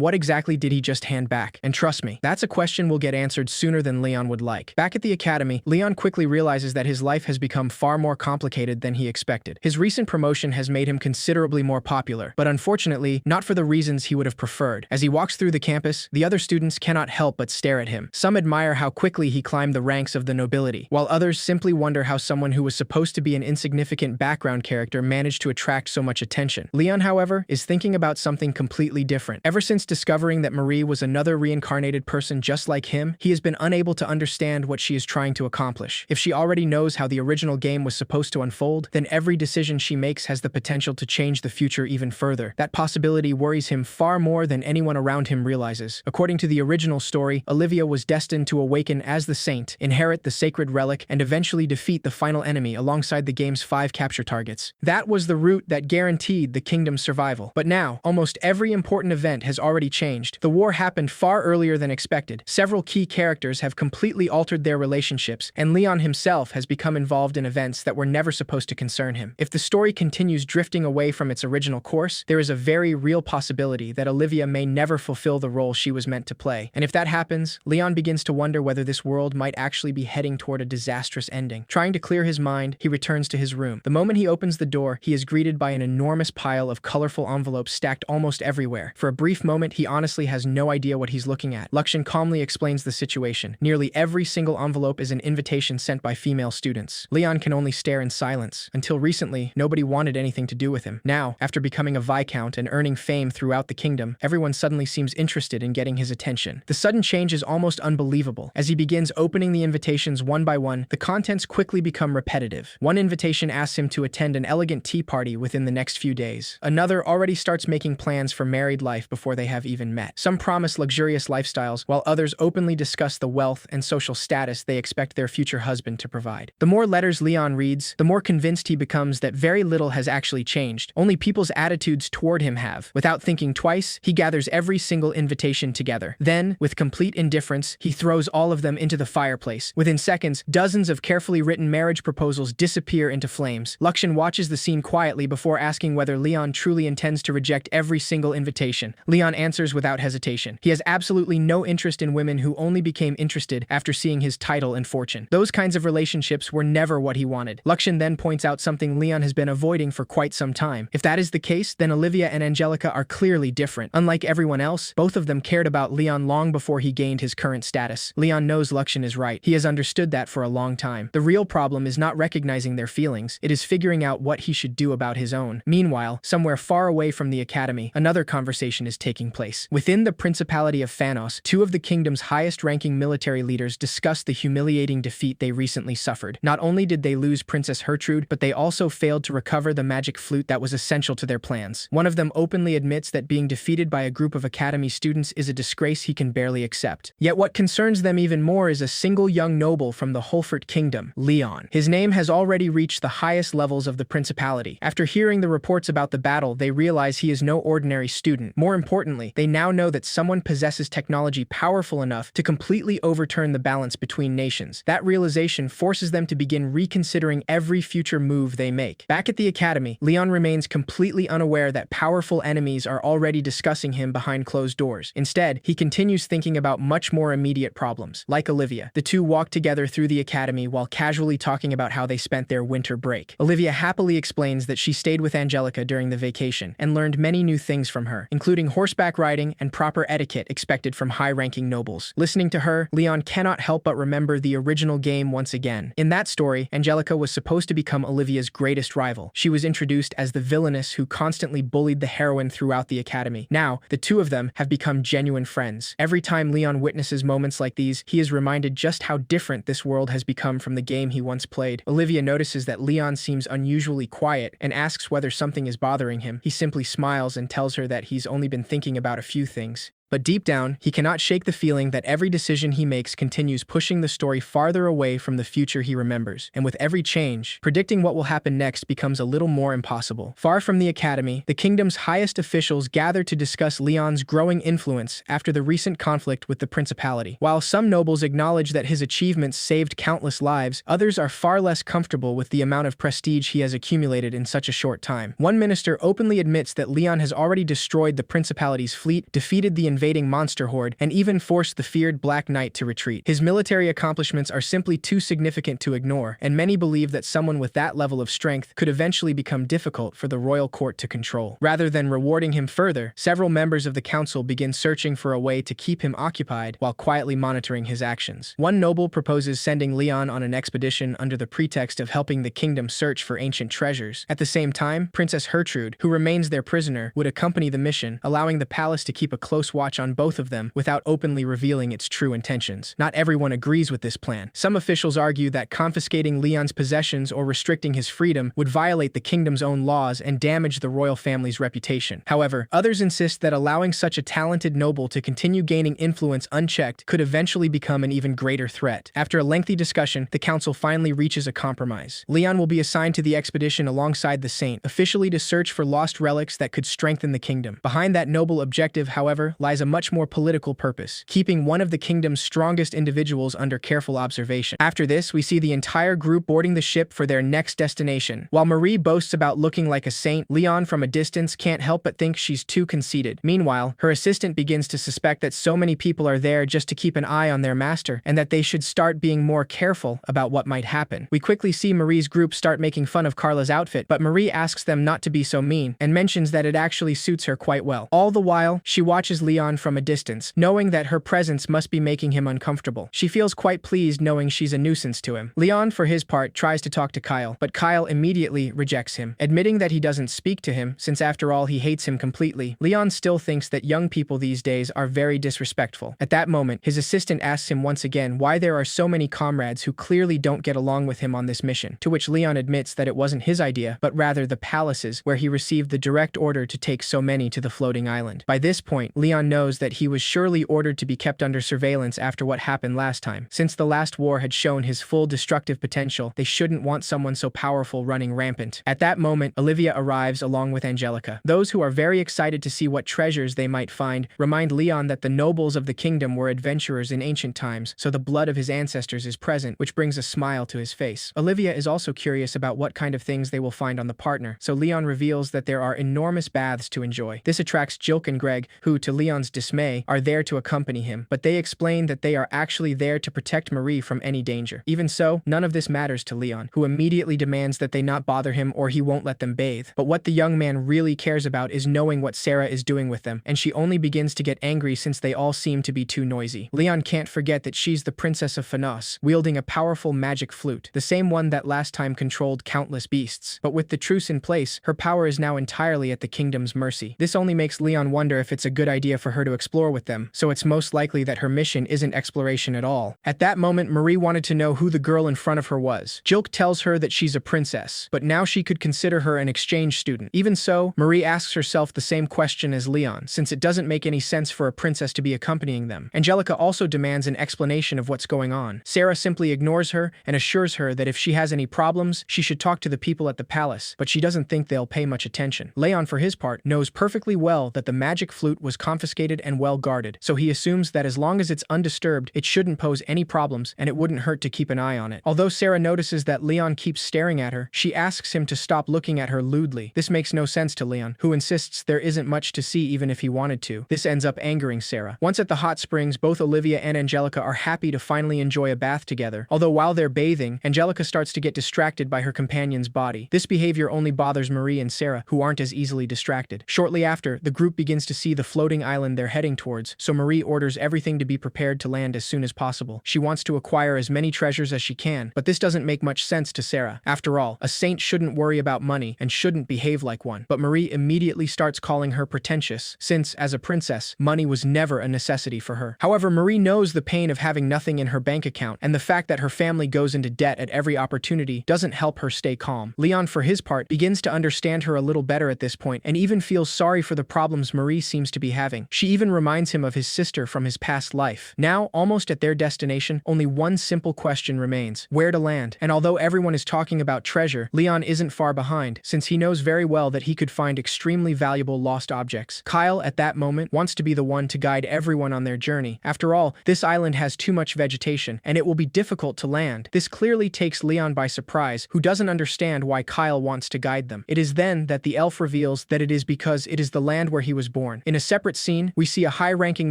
what exactly did he just hand back? And trust me, that's a question will get answered sooner than Leon would like. Back at the academy, Leon quickly realizes that his life has become far more complicated than he expected. His recent promotion has made him considerably more popular, but unfortunately, not for the reasons he would have preferred. As he walks through the campus, the other students cannot help but stare at him. Some admire how quickly he climbed the ranks of the nobility, while others simply wonder how someone who was supposed to be an insignificant background character managed to attract so much attention. Leon, however, is thinking about something completely different. Ever since discovering that Marie was another reincarnated person just like him, he has been unable to understand what she is trying to accomplish. If she already knows how the original game was supposed to unfold, then every decision she makes has the potential to change the future even further. That possibility worries him far more than anyone around him realizes. According to the original story, Olivia was destined to awaken as the Saint, inherit the sacred relic, and eventually defeat the final enemy alongside the game's 5 capture targets. That was the route that guaranteed the kingdom's survival. But now, almost every important event has already changed. The war happened far earlier than expected. Several key characters have completely altered their relationships, and Leon himself has become involved in events that were never supposed to concern him. If the story continues drifting away from its original course, there is a very real possibility that Olivia may never fulfill the role she was meant to play. And if that happens, Leon begins to wonder whether this world might actually be heading toward a disastrous ending. Trying to clear his mind, he returns to his room. The moment he opens the door, he is greeted by an enormous pile of colorful envelopes stacked almost everywhere. For a brief moment, he honestly has no idea what he's looking at. Lakshan calmly explains the situation. Nearly every single envelope is an invitation sent by female students. Leon can only stare in silence. Until recently, nobody wanted anything to do with him. Now, after becoming a viscount and earning fame throughout the kingdom, everyone suddenly seems interested in getting his attention. The sudden change is almost unbelievable. As he begins opening the invitations one by one, the contents quickly become repetitive. One invitation asks him to attend an elegant tea party within the next few days. Another already starts making plans for married life before they have even met. Some promise luxurious lifestyles, while others openly discuss the wealth and social status they expect their future husband to provide. The more letters Leon reads, the more convinced he becomes that very little has actually changed. Only people's attitudes toward him have. Without thinking twice, he gathers every single invitation together. Then, with complete indifference, he throws all of them into the fireplace. Within seconds, dozens of carefully written marriage proposals disappear into flames. Lakshan watches the scene quietly before asking whether Leon truly intends to reject every single invitation. Leon answers without hesitation. He has absolutely no interest in women who only became interested after seeing his title and fortune. Those kinds of relationships were never what he wanted. Lakshan then points out something Leon has been avoiding for quite some time. If that is the case, then Olivia and Angelica are clearly different. Unlike everyone else, both of them cared about Leon long before he gained his current status. Leon knows Lakshan is right. He has understood that for a long time. The real problem is not recognizing their feelings. It is figuring out what he should do about his own. Meanwhile, somewhere far away from the academy, another conversation is taking place. Within the Principality of Phanos, 2 of the kingdom's highest-ranking military leaders discuss the humiliating defeat they recently suffered. Not only did they lose Princess Hertrude, but they also failed to recover the magic flute that was essential to their plans. One of them openly admits that being defeated by a group of academy students is a disgrace he can barely accept. Yet what concerns them even more is a single young noble from the Holfert kingdom, Leon. His name has already reached the highest levels of the principality. After hearing the reports about the battle, they realize he is no ordinary student. More importantly, they now know that someone possesses technology powerful enough to completely overturn the balance between nations. That realization forces them to begin reconsidering every future move they make. Back at the academy, Leon remains completely unaware that powerful enemies are already discussing him behind closed doors. Instead, he continues thinking about much more immediate problems. Like Olivia, the two walk together through the academy while casually talking about how they spent their winter break. Olivia happily explains that she stayed with Angelica during the vacation and learned many new things from her, including horseback riding and proper etiquette expected from high-ranking nobles. Listening to her, Leon cannot help but remember the original game once again. In that story, Angelica was supposed to become Olivia's greatest rival. She was introduced as the villainess who constantly bullied the heroine throughout the academy. Now, the two of them have become genuine friends. Every time Leon witnesses moments like these, he is reminded just how different this world has become from the game he once played. Olivia notices that Leon seems unusually quiet and asks whether something is bothering him. He simply smiles and tells her that he's only been thinking about a few things. But deep down, he cannot shake the feeling that every decision he makes continues pushing the story farther away from the future he remembers. And with every change, predicting what will happen next becomes a little more impossible. Far from the academy, the kingdom's highest officials gather to discuss Leon's growing influence after the recent conflict with the principality. While some nobles acknowledge that his achievements saved countless lives, others are far less comfortable with the amount of prestige he has accumulated in such a short time. One minister openly admits that Leon has already destroyed the principality's fleet, defeated the invading monster horde, and even forced the feared Black Knight to retreat. His military accomplishments are simply too significant to ignore, and many believe that someone with that level of strength could eventually become difficult for the royal court to control. Rather than rewarding him further, several members of the council begin searching for a way to keep him occupied while quietly monitoring his actions. One noble proposes sending Leon on an expedition under the pretext of helping the kingdom search for ancient treasures. At the same time, Princess Gertrude, who remains their prisoner, would accompany the mission, allowing the palace to keep a close watch on both of them without openly revealing its true intentions. Not everyone agrees with this plan. Some officials argue that confiscating Leon's possessions or restricting his freedom would violate the kingdom's own laws and damage the royal family's reputation. However, others insist that allowing such a talented noble to continue gaining influence unchecked could eventually become an even greater threat. After a lengthy discussion, the council finally reaches a compromise. Leon will be assigned to the expedition alongside the saint, officially to search for lost relics that could strengthen the kingdom. Behind that noble objective, however, lies a much more political purpose, keeping one of the kingdom's strongest individuals under careful observation. After this, we see the entire group boarding the ship for their next destination. While Marie boasts about looking like a saint, Leon from a distance can't help but think she's too conceited. Meanwhile, her assistant begins to suspect that so many people are there just to keep an eye on their master, and that they should start being more careful about what might happen. We quickly see Marie's group start making fun of Carla's outfit, but Marie asks them not to be so mean, and mentions that it actually suits her quite well. All the while, she watches Leon from a distance, knowing that her presence must be making him uncomfortable. She feels quite pleased knowing she's a nuisance to him. Leon, for his part, tries to talk to Kyle, but Kyle immediately rejects him, admitting that he doesn't speak to him, since after all he hates him completely. Leon still thinks that young people these days are very disrespectful. At that moment, his assistant asks him once again why there are so many comrades who clearly don't get along with him on this mission, to which Leon admits that it wasn't his idea, but rather the palace's, where he received the direct order to take so many to the floating island. By this point, Leon knows that he was surely ordered to be kept under surveillance after what happened last time. Since the last war had shown his full destructive potential, they shouldn't want someone so powerful running rampant. At that moment, Olivia arrives along with Angelica. Those who are very excited to see what treasures they might find remind Leon that the nobles of the kingdom were adventurers in ancient times, so the blood of his ancestors is present, which brings a smile to his face. Olivia is also curious about what kind of things they will find on the partner, so Leon reveals that there are enormous baths to enjoy. This attracts Jilk and Greg, who, to Leon's dismay, are there to accompany him, but they explain that they are actually there to protect Marie from any danger. Even so, none of this matters to Leon, who immediately demands that they not bother him or he won't let them bathe. But what the young man really cares about is knowing what Sarah is doing with them, and she only begins to get angry since they all seem to be too noisy. Leon can't forget that she's the Princess of Fanos, wielding a powerful magic flute, the same one that last time controlled countless beasts. But with the truce in place, her power is now entirely at the kingdom's mercy. This only makes Leon wonder if it's a good idea for her to explore with them, so it's most likely that her mission isn't exploration at all. At that moment, Marie wanted to know who the girl in front of her was. Jilk tells her that she's a princess, but now she could consider her an exchange student. Even so, Marie asks herself the same question as Leon, since it doesn't make any sense for a princess to be accompanying them. Angelica also demands an explanation of what's going on. Sarah simply ignores her and assures her that if she has any problems, she should talk to the people at the palace, but she doesn't think they'll pay much attention. Leon, for his part, knows perfectly well that the magic flute was confiscated and well guarded, so he assumes that as long as it's undisturbed, it shouldn't pose any problems and it wouldn't hurt to keep an eye on it. Although Sarah notices that Leon keeps staring at her, she asks him to stop looking at her lewdly. This makes no sense to Leon, who insists there isn't much to see even if he wanted to. This ends up angering Sarah. Once at the hot springs, both Olivia and Angelica are happy to finally enjoy a bath together, although while they're bathing, Angelica starts to get distracted by her companion's body. This behavior only bothers Marie and Sarah, who aren't as easily distracted. Shortly after, the group begins to see the floating island they're heading towards, so Marie orders everything to be prepared to land as soon as possible. She wants to acquire as many treasures as she can, but this doesn't make much sense to Sarah. After all, a saint shouldn't worry about money and shouldn't behave like one. But Marie immediately starts calling her pretentious, since, as a princess, money was never a necessity for her. However, Marie knows the pain of having nothing in her bank account, and the fact that her family goes into debt at every opportunity doesn't help her stay calm. Leon, for his part, begins to understand her a little better at this point, and even feels sorry for the problems Marie seems to be having. She She even reminds him of his sister from his past life. Now, almost at their destination, only one simple question remains: where to land? And although everyone is talking about treasure, Leon isn't far behind, since he knows very well that he could find extremely valuable lost objects. Kyle, at that moment, wants to be the one to guide everyone on their journey. After all, this island has too much vegetation, and it will be difficult to land. This clearly takes Leon by surprise, who doesn't understand why Kyle wants to guide them. It is then that the elf reveals that it is because it is the land where he was born. In a separate scene, we see a high-ranking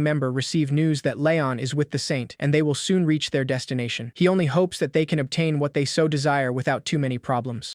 member receive news that Leon is with the saint, and they will soon reach their destination. He only hopes that they can obtain what they so desire without too many problems.